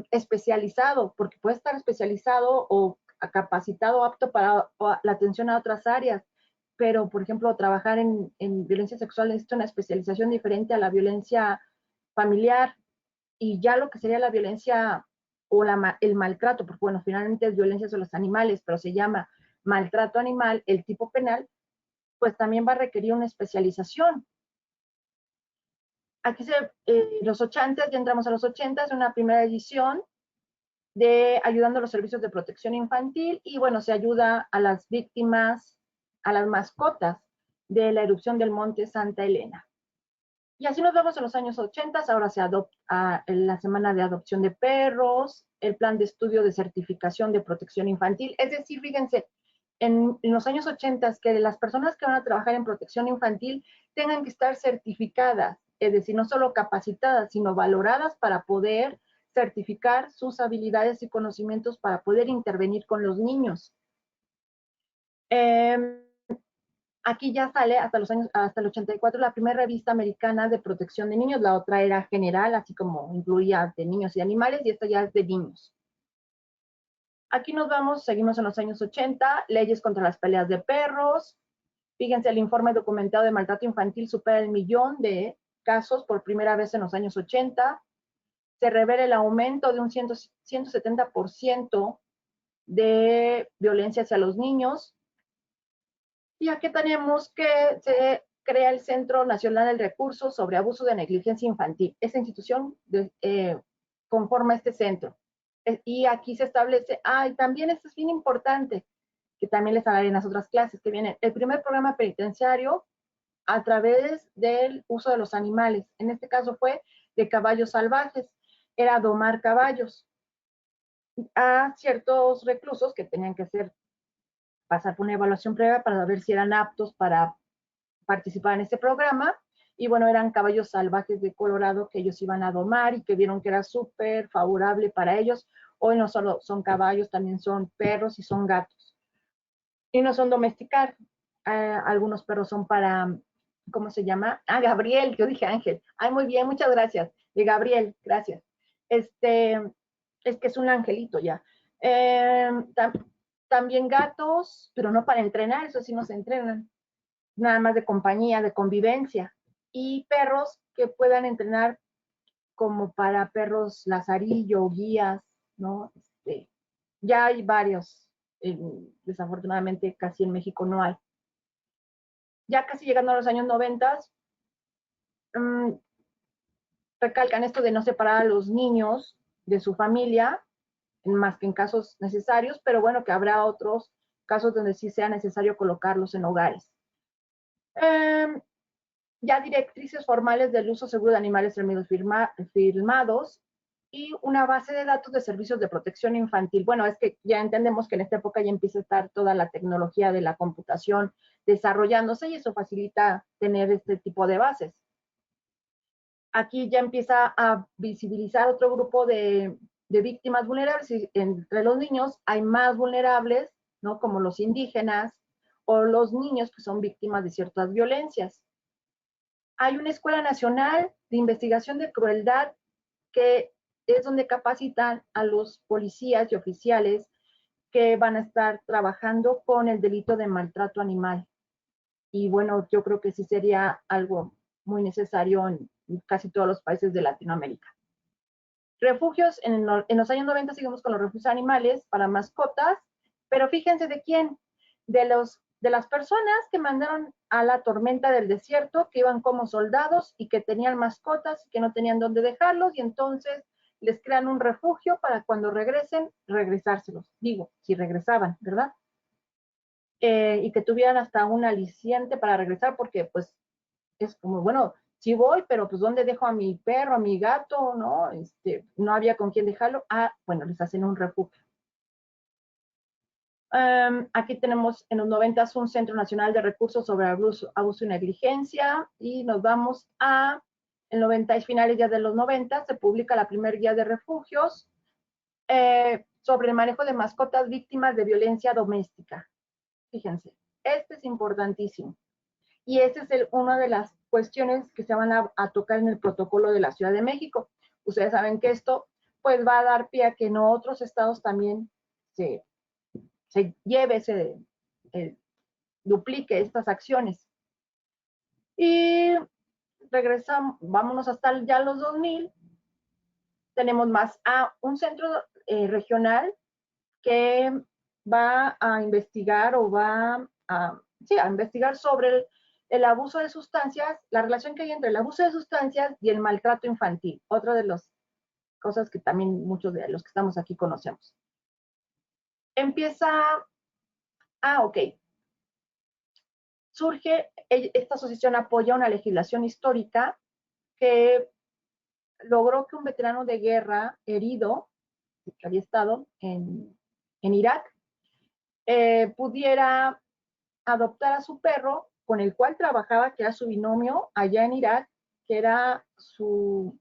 especializado, porque puede estar especializado o capacitado, apto para la atención a otras áreas, pero por ejemplo trabajar en violencia sexual necesita una especialización diferente a la violencia familiar, y ya lo que sería la violencia o el maltrato, porque bueno, finalmente es violencia sobre los animales, pero se llama maltrato animal, el tipo penal, pues también va a requerir una especialización. Aquí los 80, ya entramos a los 80, es una primera edición de ayudando a los servicios de protección infantil, y bueno, se ayuda a las víctimas, a las mascotas de la erupción del monte Santa Elena. Y así nos vemos en los años 80, ahora se adopta la semana de adopción de perros, el plan de estudio de certificación de protección infantil, es decir, fíjense, en los años 80 que las personas que van a trabajar en protección infantil tengan que estar certificadas, es decir, no solo capacitadas, sino valoradas para poder certificar sus habilidades y conocimientos para poder intervenir con los niños. Aquí ya sale hasta el 84 la primera revista americana de protección de niños, la otra era general, así como incluía de niños y animales, y esta ya es de niños. Aquí nos vamos, seguimos en los años 80, leyes contra las peleas de perros. Fíjense, el informe documentado de maltrato infantil supera el 1.000.000 de casos por primera vez en los años 80. Se revela el aumento de un 170% de violencia hacia los niños. Y aquí tenemos que se crea el Centro Nacional del Recurso sobre Abuso de Negligencia Infantil. Esta institución conforma este centro. Y aquí se establece, y también esto es bien importante, que también les hablaré en las otras clases que vienen, el primer programa penitenciario a través del uso de los animales. En este caso fue de caballos salvajes, era domar caballos a ciertos reclusos que tenían que pasar por una evaluación previa para ver si eran aptos para participar en este programa. Y bueno, eran caballos salvajes de Colorado que ellos iban a domar y que vieron que era súper favorable para ellos. Hoy no solo son caballos, también son perros y son gatos. Y no son domesticar. Algunos perros son para, ¿cómo se llama? Gabriel, yo dije Ángel. Muy bien, muchas gracias. De Gabriel, gracias. Es que es un angelito ya. También gatos, pero no para entrenar, eso sí no se entrenan. Nada más de compañía, de convivencia. Y perros que puedan entrenar como para perros lazarillo, guías, ¿no? Ya hay varios. Desafortunadamente casi en México no hay. Ya casi llegando a los años 90, recalcan esto de no separar a los niños de su familia, más que en casos necesarios, pero bueno, que habrá otros casos donde sí sea necesario colocarlos en hogares. Ya directrices formales del uso seguro de animales firmados y una base de datos de servicios de protección infantil. Bueno, es que ya entendemos que en esta época ya empieza a estar toda la tecnología de la computación desarrollándose y eso facilita tener este tipo de bases. Aquí ya empieza a visibilizar otro grupo de víctimas vulnerables y entre los niños hay más vulnerables, ¿no? Como los indígenas o los niños que son víctimas de ciertas violencias. Hay una Escuela Nacional de Investigación de Crueldad que es donde capacitan a los policías y oficiales que van a estar trabajando con el delito de maltrato animal. Y bueno, yo creo que sí sería algo muy necesario en casi todos los países de Latinoamérica. Refugios, en los años 90 seguimos con los refugios animales para mascotas, pero fíjense de quién, de las personas que mandaron a la tormenta del desierto, que iban como soldados y que tenían mascotas y que no tenían dónde dejarlos, y entonces les crean un refugio para cuando regresen, regresárselos. Digo, si regresaban, ¿verdad? Y que tuvieran hasta un aliciente para regresar, porque pues es como, bueno, sí voy, pero pues ¿dónde dejo a mi perro, a mi gato? ¿No? No había con quién dejarlo. Bueno, les hacen un refugio. Aquí tenemos en los 90 un Centro Nacional de Recursos sobre Abuso y Negligencia, y nos vamos a el 90 y finales ya de los 90, se publica la primera guía de refugios sobre el manejo de mascotas víctimas de violencia doméstica. Fíjense, este es importantísimo. Y esta es una de las cuestiones que se van a tocar en el protocolo de la Ciudad de México. Ustedes saben que esto pues va a dar pie a que en otros estados también se lleve, duplique estas acciones. Y regresamos, vámonos hasta ya los 2000, tenemos más un centro regional que va a investigar o va a investigar sobre el abuso de sustancias, la relación que hay entre el abuso de sustancias y el maltrato infantil, otra de las cosas que también muchos de los que estamos aquí conocemos. Ok. Surge, esta asociación apoya una legislación histórica que logró que un veterano de guerra herido, que había estado en Irak, pudiera adoptar a su perro, con el cual trabajaba, que era su binomio allá en Irak, que era su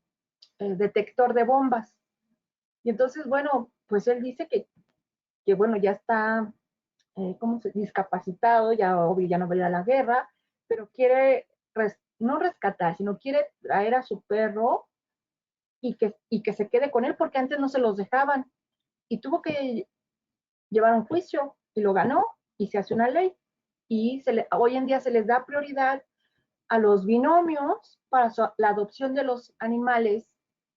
detector de bombas. Y entonces, bueno, pues él dice que bueno, ya está discapacitado, ya obvio, ya no va a ir a la guerra, pero quiere no rescatar, sino quiere traer a su perro y que se quede con él, porque antes no se los dejaban. Y tuvo que llevar un juicio y lo ganó y se hace una ley. Y hoy en día se les da prioridad a los binomios para la adopción de los animales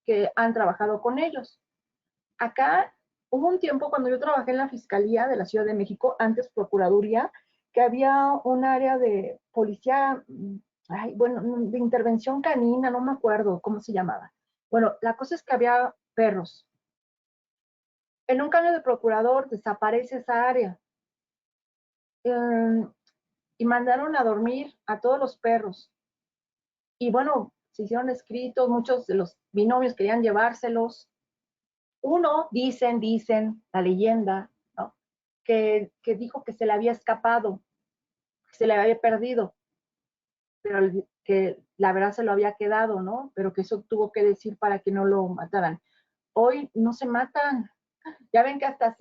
que han trabajado con ellos. Acá hubo un tiempo cuando yo trabajé en la Fiscalía de la Ciudad de México, antes Procuraduría, que había un área de policía ay, bueno, de intervención canina, no me acuerdo cómo se llamaba. Bueno, la cosa es que había perros. En un cambio de procurador desaparece esa área eh, y mandaron a dormir a todos los perros. Y bueno, se hicieron escritos, muchos de los binomios querían llevárselos. Uno, dicen, la leyenda, ¿no? Que dijo que se le había escapado, que se le había perdido, pero que la verdad se lo había quedado, ¿no? Pero que eso tuvo que decir para que no lo mataran. Hoy no se matan, ya ven que hasta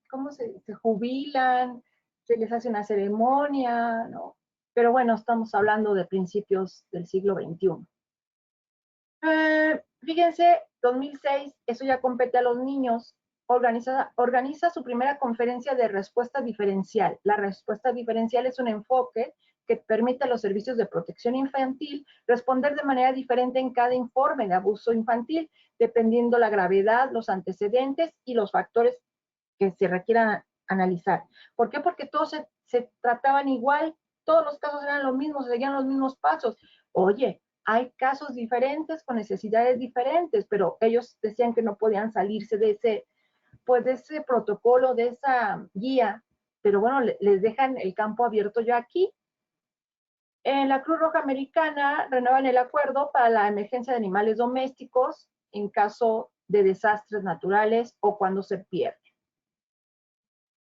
¿cómo se jubilan? Se les hace una ceremonia, ¿no? Pero bueno, estamos hablando de principios del siglo XXI. Fíjense, 2006, eso ya compete a los niños, organiza su primera conferencia de respuesta diferencial. La respuesta diferencial es un enfoque que permite a los servicios de protección infantil responder de manera diferente en cada informe de abuso infantil, dependiendo la gravedad, los antecedentes y los factores que se requieran analizar. ¿Por qué? Porque todos se trataban igual, todos los casos eran los mismos, seguían los mismos pasos. Oye, hay casos diferentes con necesidades diferentes, pero ellos decían que no podían salirse de ese protocolo, de esa guía, pero bueno, les dejan el campo abierto ya aquí. En la Cruz Roja Americana renuevan el acuerdo para la emergencia de animales domésticos en caso de desastres naturales o cuando se pierde.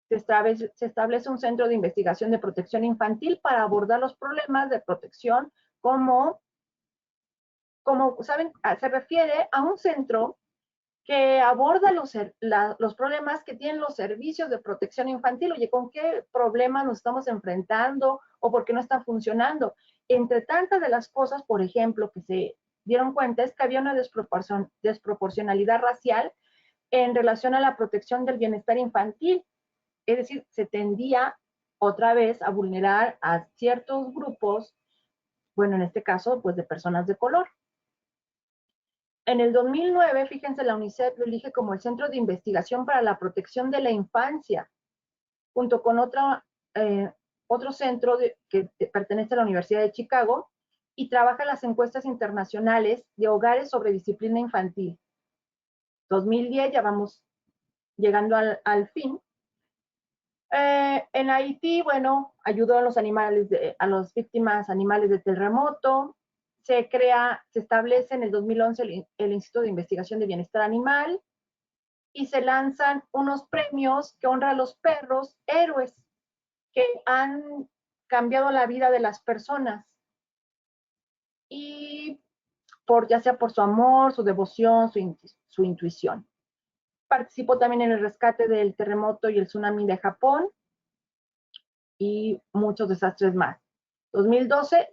Se establece un centro de investigación de protección infantil para abordar los problemas de protección como saben, se refiere a un centro que aborda los problemas que tienen los servicios de protección infantil. Oye, ¿con qué problemas nos estamos enfrentando o por qué no están funcionando? Entre tantas de las cosas, por ejemplo, que se dieron cuenta es que había una desproporcionalidad racial en relación a la protección del bienestar infantil. Es decir, se tendía otra vez a vulnerar a ciertos grupos, bueno, en este caso, pues de personas de color. En el 2009, fíjense, la UNICEF lo elige como el Centro de Investigación para la Protección de la Infancia, junto con otro centro que pertenece a la Universidad de Chicago y trabaja las encuestas internacionales de hogares sobre disciplina infantil. 2010, ya vamos llegando al fin. En Haití, bueno, ayudó a los animales, a las víctimas animales de terremoto. Se establece en el 2011 el Instituto de Investigación de Bienestar Animal y se lanzan unos premios que honran a los perros héroes que han cambiado la vida de las personas y ya sea por su amor, su devoción, su intuición. Participó también en el rescate del terremoto y el tsunami de Japón y muchos desastres más. 2012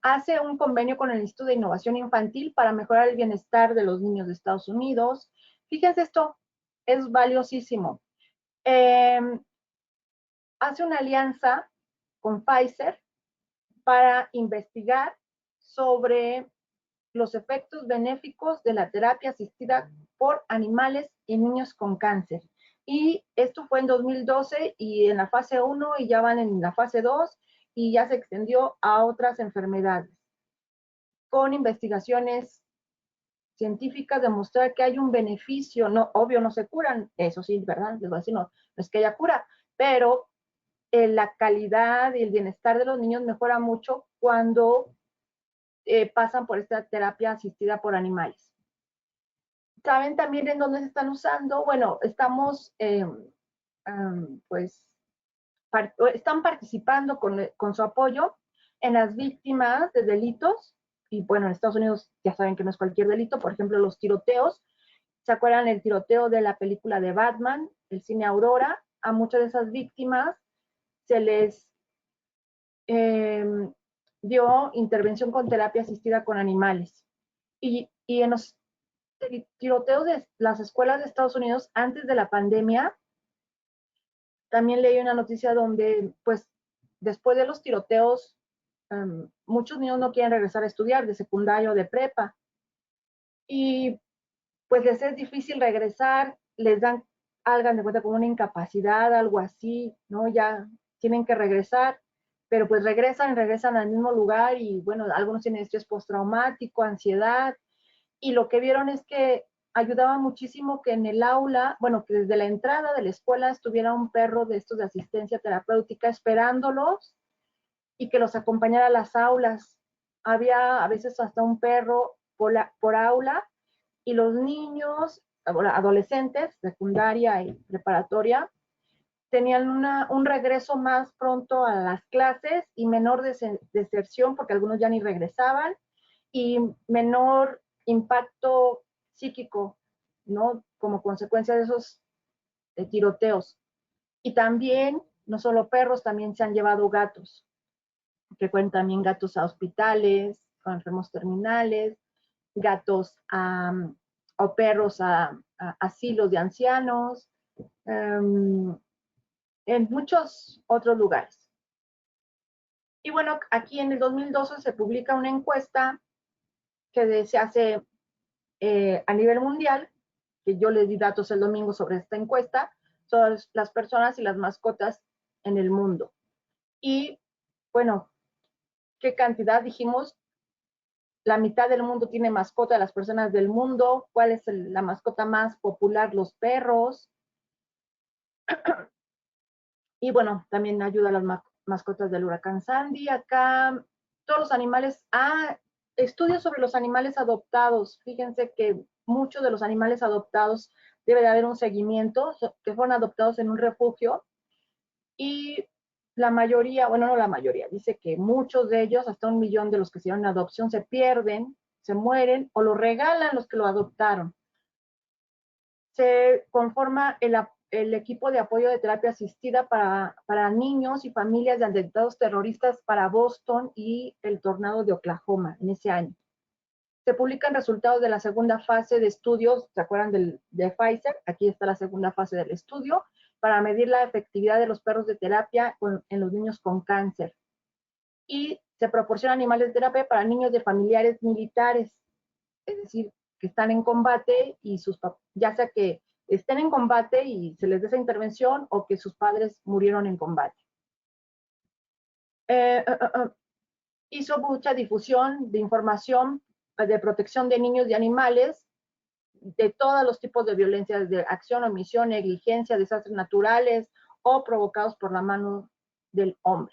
hace un convenio con el Instituto de Innovación Infantil para mejorar el bienestar de los niños de Estados Unidos. Fíjense, esto es valiosísimo. Hace una alianza con Pfizer para investigar sobre los efectos benéficos de la terapia asistida por animales en niños con cáncer. Y esto fue en 2012 y en la fase 1 y ya van en la fase 2 y ya se extendió a otras enfermedades. Con investigaciones científicas demostrar que hay un beneficio, no, obvio no se curan, eso sí, ¿verdad? Les voy a decir, no es que haya cura, pero la calidad y el bienestar de los niños mejora mucho cuando pasan por esta terapia asistida por animales. ¿Saben también en dónde se están usando? Bueno, estamos, pues, están participando con su apoyo en las víctimas de delitos. Y bueno, en Estados Unidos ya saben que no es cualquier delito, por ejemplo, los tiroteos. ¿Se acuerdan el tiroteo de la película de Batman, el cine Aurora? A muchas de esas víctimas se les dio intervención con terapia asistida con animales. Y en los tiroteos de las escuelas de Estados Unidos antes de la pandemia, también leí una noticia donde, pues, después de los tiroteos, muchos niños no quieren regresar a estudiar de secundario o de prepa. Y pues les es difícil regresar, les dan, hagan de cuenta, como una incapacidad, algo así, ¿no? Ya tienen que regresar, pero pues regresan al mismo lugar y bueno, algunos tienen estrés postraumático, ansiedad, y lo que vieron es que ayudaba muchísimo que en el aula, bueno, que desde la entrada de la escuela estuviera un perro de estos de asistencia terapéutica esperándolos y que los acompañara a las aulas. Había a veces hasta un perro por aula y los niños, adolescentes, secundaria y preparatoria, tenían un regreso más pronto a las clases y menor deserción, porque algunos ya ni regresaban, y menor impacto psíquico, ¿no? Como consecuencia de esos tiroteos. Y también, no solo perros, también se han llevado gatos. Frecuentan también gatos a hospitales, con enfermos terminales, gatos o perros a asilos de ancianos, en muchos otros lugares. Y bueno, aquí en el 2012 se publica una encuesta que se hace a nivel mundial, que yo les di datos el domingo sobre esta encuesta, son las personas y las mascotas en el mundo. Y bueno, ¿qué cantidad dijimos? La mitad del mundo tiene mascota, las personas del mundo. ¿Cuál es la mascota más popular? Los perros. Y bueno, también ayuda a las mascotas del huracán Sandy. Acá todos los animales, estudios sobre los animales adoptados. Fíjense que muchos de los animales adoptados debe de haber un seguimiento, que fueron adoptados en un refugio. Y la mayoría, bueno, no la mayoría, dice que muchos de ellos, hasta 1 millón de los que se dieron adopción, se pierden, se mueren o lo regalan los que lo adoptaron. Se conforma el equipo de apoyo de terapia asistida para niños y familias de atentados terroristas para Boston y el tornado de Oklahoma en ese año. Se publican resultados de la segunda fase de estudios, ¿se acuerdan de Pfizer? Aquí está la segunda fase del estudio, para medir la efectividad de los perros de terapia en los niños con cáncer. Y se proporciona animales de terapia para niños de familiares militares, es decir, que están en combate y ya sea que estén en combate y se les dé esa intervención o que sus padres murieron en combate. Hizo mucha difusión de información de protección de niños y animales, de todos los tipos de violencia, de acción, omisión, negligencia, desastres naturales o provocados por la mano del hombre.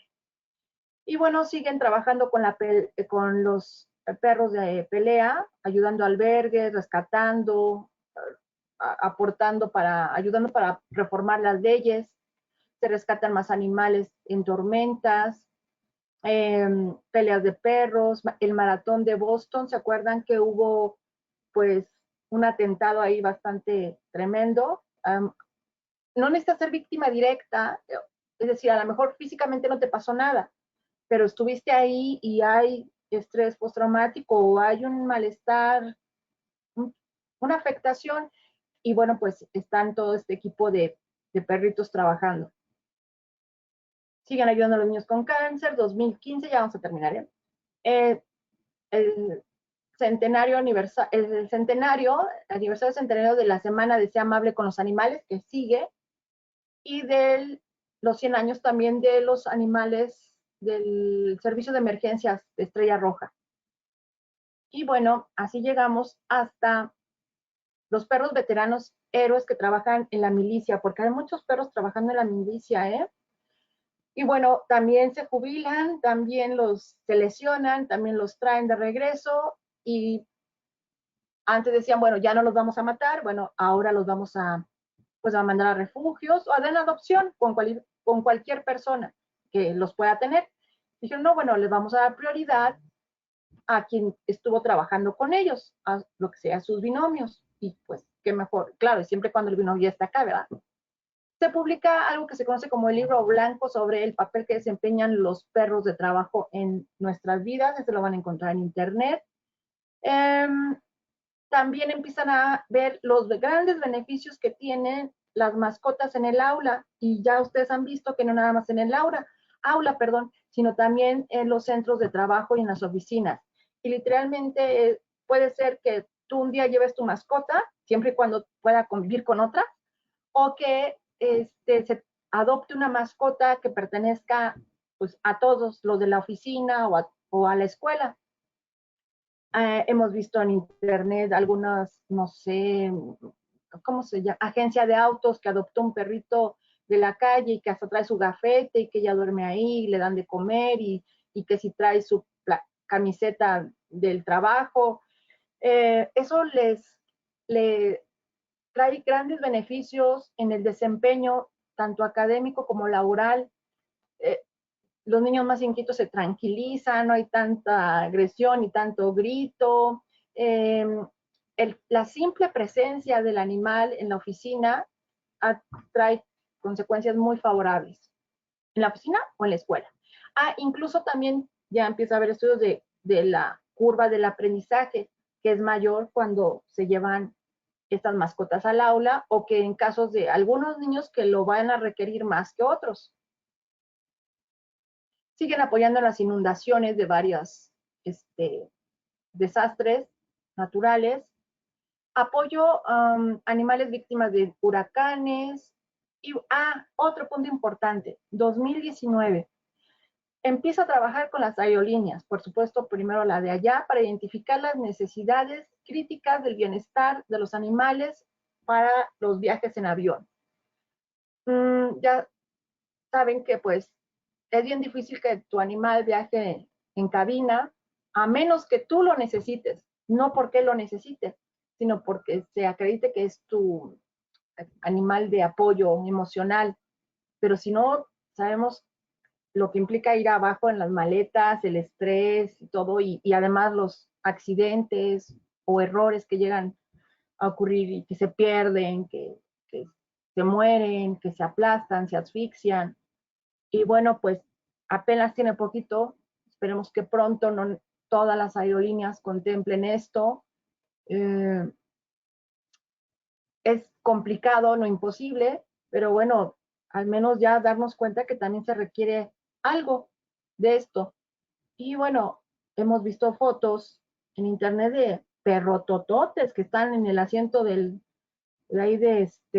Y bueno, siguen trabajando con los perros de pelea, ayudando a albergues, rescatando, ayudando para reformar las leyes. Se rescatan más animales en tormentas, peleas de perros, el maratón de Boston. ¿Se acuerdan que hubo pues un atentado ahí bastante tremendo? No necesitas ser víctima directa, es decir, a lo mejor físicamente no te pasó nada, pero estuviste ahí y hay estrés postraumático o hay un malestar, una afectación, y bueno, pues están todo este equipo de perritos trabajando. Siguen ayudando a los niños con cáncer. 2015, ya vamos a terminar. El aniversario centenario de la Semana de Sea Amable con los Animales, que sigue, y de los 100 años también de los animales del Servicio de Emergencias de Estrella Roja. Y bueno, así llegamos hasta los perros veteranos héroes que trabajan en la milicia, porque hay muchos perros trabajando en la milicia, ¿eh? Y bueno, también se jubilan, también se lesionan, también los traen de regreso, y antes decían, bueno, ya no los vamos a matar, bueno, ahora los vamos a mandar a refugios o a dar adopción con cualquier persona que los pueda tener. Dijeron, no, bueno, les vamos a dar prioridad a quien estuvo trabajando con ellos, a lo que sea sus binomios, y pues qué mejor, claro, y siempre cuando el binomio ya está acá, ¿verdad? Se publica algo que se conoce como el libro blanco sobre el papel que desempeñan los perros de trabajo en nuestras vidas. Este lo van a encontrar en internet. También empiezan a ver los grandes beneficios que tienen las mascotas en el aula, y ya ustedes han visto que no nada más en el aula, sino también en los centros de trabajo y en las oficinas. Y literalmente puede ser que tú un día lleves tu mascota, siempre y cuando pueda convivir con otra, o que se adopte una mascota que pertenezca pues a todos los de la oficina o a la escuela. Hemos visto en internet algunas, no sé, ¿cómo se llama? Agencia de autos que adoptó un perrito de la calle y que hasta trae su gafete y que ella duerme ahí y le dan de comer y que si trae su camiseta del trabajo. Eso le trae grandes beneficios en el desempeño tanto académico como laboral. Los niños más inquietos se tranquilizan, no hay tanta agresión y tanto grito. La simple presencia del animal en la oficina trae consecuencias muy favorables, en la oficina o en la escuela. Incluso también ya empieza a haber estudios de la curva del aprendizaje, que es mayor cuando se llevan estas mascotas al aula o que en casos de algunos niños que lo van a requerir más que otros. Siguen apoyando las inundaciones de varios desastres naturales. Apoyo animales víctimas de huracanes. Y otro punto importante, 2019. Empiezo a trabajar con las aerolíneas, por supuesto, primero la de allá, para identificar las necesidades críticas del bienestar de los animales para los viajes en avión. Ya saben que pues es bien difícil que tu animal viaje en cabina, a menos que tú lo necesites, no porque lo necesites, sino porque se acredite que es tu animal de apoyo emocional. Pero si no, sabemos lo que implica ir abajo en las maletas, el estrés y todo, y además los accidentes o errores que llegan a ocurrir y que se pierden, que se mueren, que se aplastan, se asfixian. Y bueno, pues apenas tiene poquito, esperemos que pronto no todas las aerolíneas contemplen esto. Es complicado, no imposible, pero bueno, al menos ya darnos cuenta que también se requiere algo de esto. Y bueno, hemos visto fotos en internet de perrotototes que están en el asiento de ahí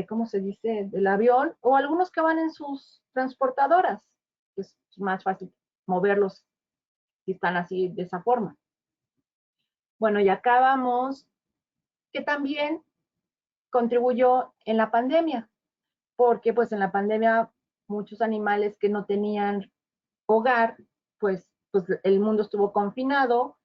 ¿cómo se dice? Del avión, o algunos que van en sus transportadoras. Es más fácil moverlos si están así de esa forma. Bueno, y acabamos que también contribuyó en la pandemia, porque pues en la pandemia muchos animales que no tenían hogar, pues el mundo estuvo confinado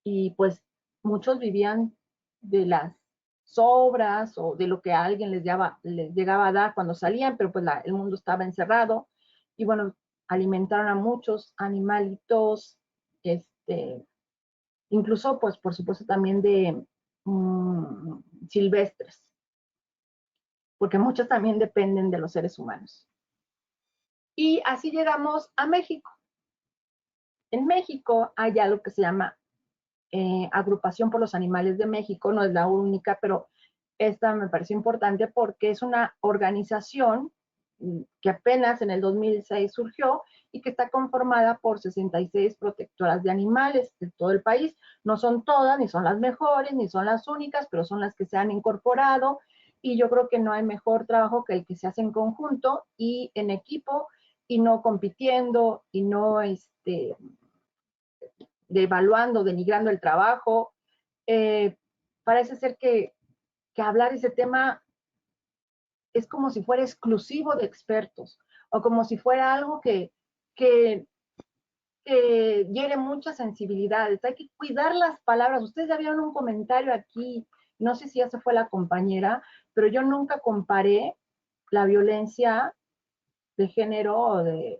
y pues muchos vivían de las sobras o de lo que a alguien les llegaba a dar cuando salían, pero pues el mundo estaba encerrado y bueno, alimentaron a muchos animalitos, incluso pues por supuesto también de silvestres, porque muchos también dependen de los seres humanos. Y así llegamos a México. En México hay algo que se llama Agrupación por los Animales de México, no es la única, pero esta me pareció importante porque es una organización que apenas en el 2006 surgió y que está conformada por 66 protectoras de animales de todo el país. No son todas, ni son las mejores, ni son las únicas, pero son las que se han incorporado y yo creo que no hay mejor trabajo que el que se hace en conjunto y en equipo y no compitiendo y no devaluando, denigrando el trabajo. Parece ser que hablar ese tema es como si fuera exclusivo de expertos o como si fuera algo que hiere muchas sensibilidades. Hay que cuidar las palabras. Ustedes ya vieron un comentario aquí, no sé si ya se fue la compañera, pero yo nunca comparé la violencia de género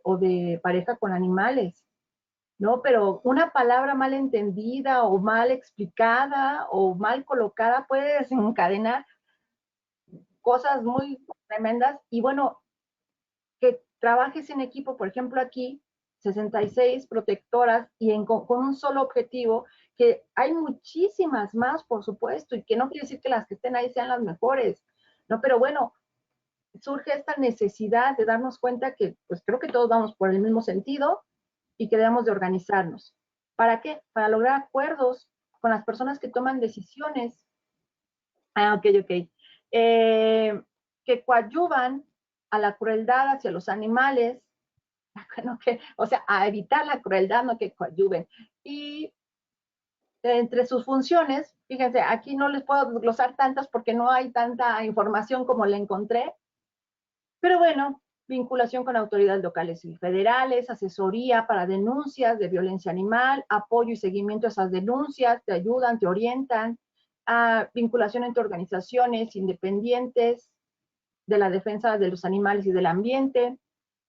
o de pareja con animales. ¿No? Pero una palabra mal entendida o mal explicada o mal colocada puede desencadenar cosas muy tremendas. Y bueno, que trabajes en equipo, por ejemplo aquí, 66 protectoras y con un solo objetivo, que hay muchísimas más, por supuesto, y que no quiere decir que las que estén ahí sean las mejores, ¿no? Pero bueno, surge esta necesidad de darnos cuenta que pues creo que todos vamos por el mismo sentido y que debemos de organizarnos. ¿Para qué? Para lograr acuerdos con las personas que toman decisiones. Ok. Que coadyuvan a la crueldad hacia los animales no que, o sea, a evitar la crueldad, no que coadyuven. Y entre sus funciones, fíjense, aquí no les puedo desglosar tantas porque no hay tanta información como la encontré, pero bueno, vinculación con autoridades locales y federales, asesoría para denuncias de violencia animal, apoyo y seguimiento a esas denuncias, te ayudan, te orientan, vinculación entre organizaciones independientes de la defensa de los animales y del ambiente,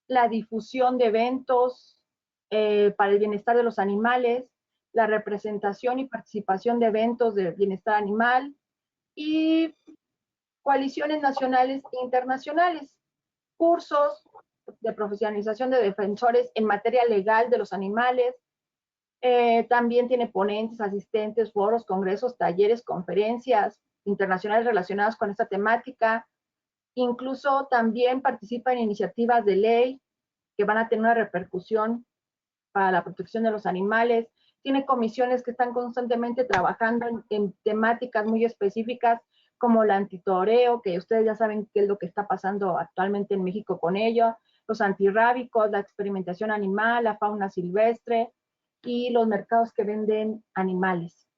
la difusión de eventos para el bienestar de los animales, la representación y participación de eventos de bienestar animal y coaliciones nacionales e internacionales, cursos de profesionalización de defensores en materia legal de los animales. También tiene ponentes, asistentes, foros, congresos, talleres, conferencias internacionales relacionadas con esta temática. Incluso también participa en iniciativas de ley que van a tener una repercusión para la protección de los animales. Tiene comisiones que están constantemente trabajando en temáticas muy específicas como el antitoreo, que ustedes ya saben qué es lo que está pasando actualmente en México con ello, los antirrábicos, la experimentación animal, la fauna silvestre y los mercados que venden animales.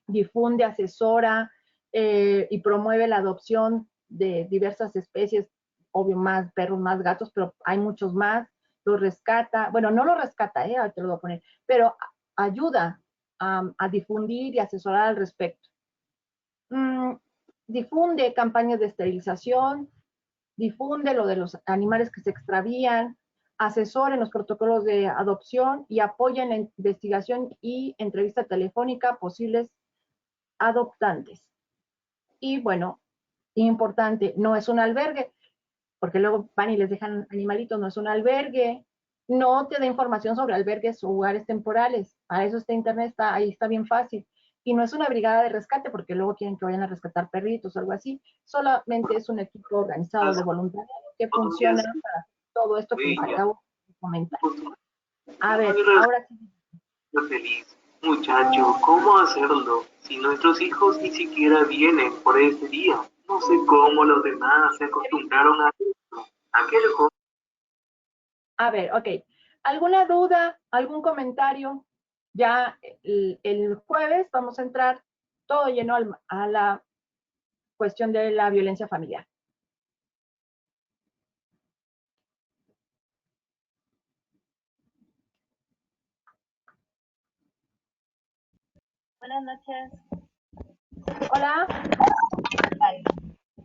Difunde, asesora y promueve la adopción de diversas especies, obvio más perros, más gatos, pero hay muchos más. Los rescata, bueno, no lo rescata, te lo voy a poner, pero ayuda a difundir y asesorar al respecto. Difunde campañas de esterilización, difunde lo de los animales que se extravían, asesora en los protocolos de adopción y apoya en la investigación y entrevista telefónica a posibles adoptantes. Y bueno, importante, no es un albergue, porque luego van y les dejan animalitos, no es un albergue, no te da información sobre albergues o lugares temporales, para eso está internet, ahí está bien fácil. Y no es una brigada de rescate, porque luego quieren que vayan a rescatar perritos o algo así, solamente es un equipo organizado de voluntarios que funciona para todo esto que les acabo de comentar. A ver, ahora sí. Feliz. Muchacho, ¿cómo hacerlo? Si nuestros hijos ni siquiera vienen por ese día. No sé cómo los demás se acostumbraron a esto. Aquel joven. A ver, ok. ¿Alguna duda? ¿Algún comentario? Ya el jueves vamos a entrar todo lleno a la cuestión de la violencia familiar. Buenas noches. Hola. Vale.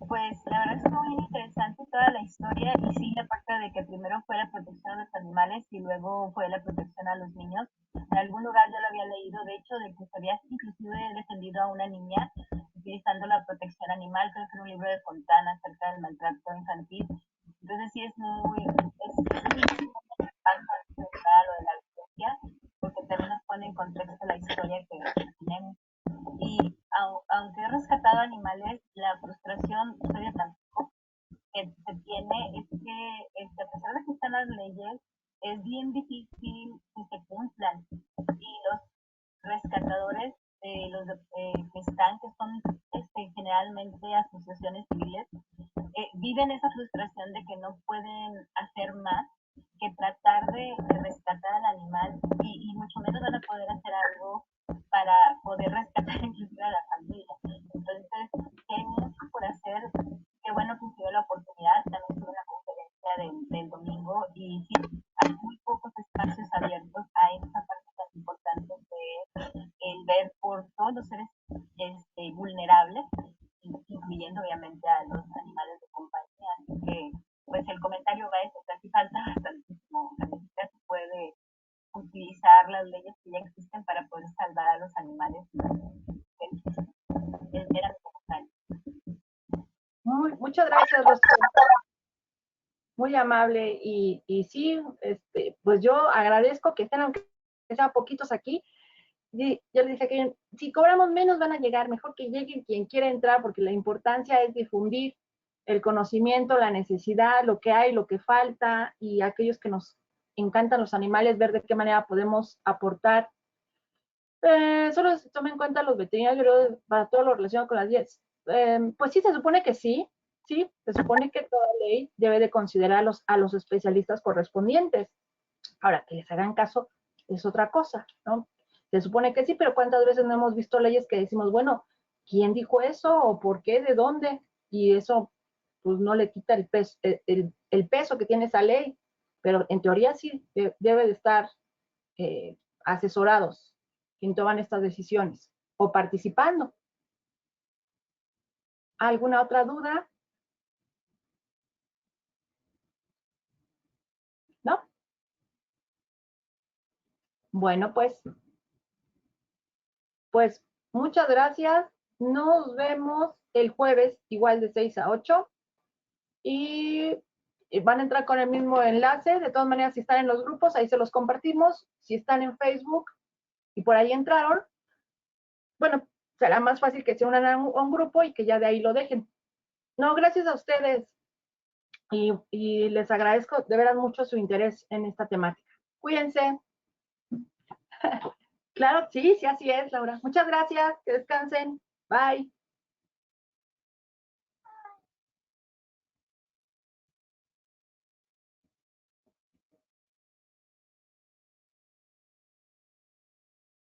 Pues la verdad es que muy interesante toda la historia y sí, la parte de que primero fue la protección a los animales y luego fue la protección a los niños. En algún lugar yo lo había leído, de hecho, de que se había inclusive defendido a una niña utilizando la protección animal, creo que en un libro de Fontana acerca del maltrato infantil. Entonces sí es muy impactante lo de la violencia, porque también nos pone en contexto la historia que tenemos. Y aunque he rescatado animales, la frustración todavía tampoco que se tiene es que a pesar de que están las leyes, es bien difícil que se cumplan. Y los rescatadores, que están, que son generalmente asociaciones civiles, viven esa frustración de que no pueden hacer más que tratar de rescatar al animal y mucho menos van a poder hacer algo para poder rescatar inclusive a la familia. Entonces, hay mucho por hacer. Qué bueno que se dio la oportunidad. También tuve una conferencia del domingo y sí, hay muy pocos espacios abiertos a esta parte tan importante de el ver por todos los seres vulnerables, incluyendo obviamente a los animales de compañía. Así que, pues el comentario va a eso, que aquí falta bastantísimo. Se puede utilizar las leyes que ya existen para poder salvar a los animales. Era mi comentario. Muchas gracias, Rocío. Muy amable y sí, pues yo agradezco que estén, aunque sean poquitos aquí. Y yo les dije que si cobramos menos van a llegar, mejor que lleguen quien quiera entrar, porque la importancia es difundir el conocimiento, la necesidad, lo que hay, lo que falta, y aquellos que nos encantan los animales, ver de qué manera podemos aportar. Solo se tomen en cuenta los veterinarios para todo lo relacionado con las dietas. Pues sí, se supone que sí, sí, se supone que toda ley debe de considerar a los especialistas correspondientes. Ahora, que les hagan caso es otra cosa, ¿no? Se supone que sí, pero ¿cuántas veces no hemos visto leyes que decimos, bueno, ¿quién dijo eso? ¿O por qué? ¿De dónde? Y eso, pues, no le quita el peso que tiene esa ley, pero en teoría sí debe de estar asesorados quien toman estas decisiones o participando. ¿Alguna otra duda? ¿No? Bueno, pues muchas gracias. Nos vemos el jueves igual de 6 a 8 y van a entrar con el mismo enlace. De todas maneras, si están en los grupos, ahí se los compartimos. Si están en Facebook y por ahí entraron, bueno, será más fácil que se unan a un grupo y que ya de ahí lo dejen. No, gracias a ustedes y les agradezco de veras mucho su interés en esta temática. Cuídense. Claro, sí, sí, así es, Laura. Muchas gracias. Que descansen. Bye.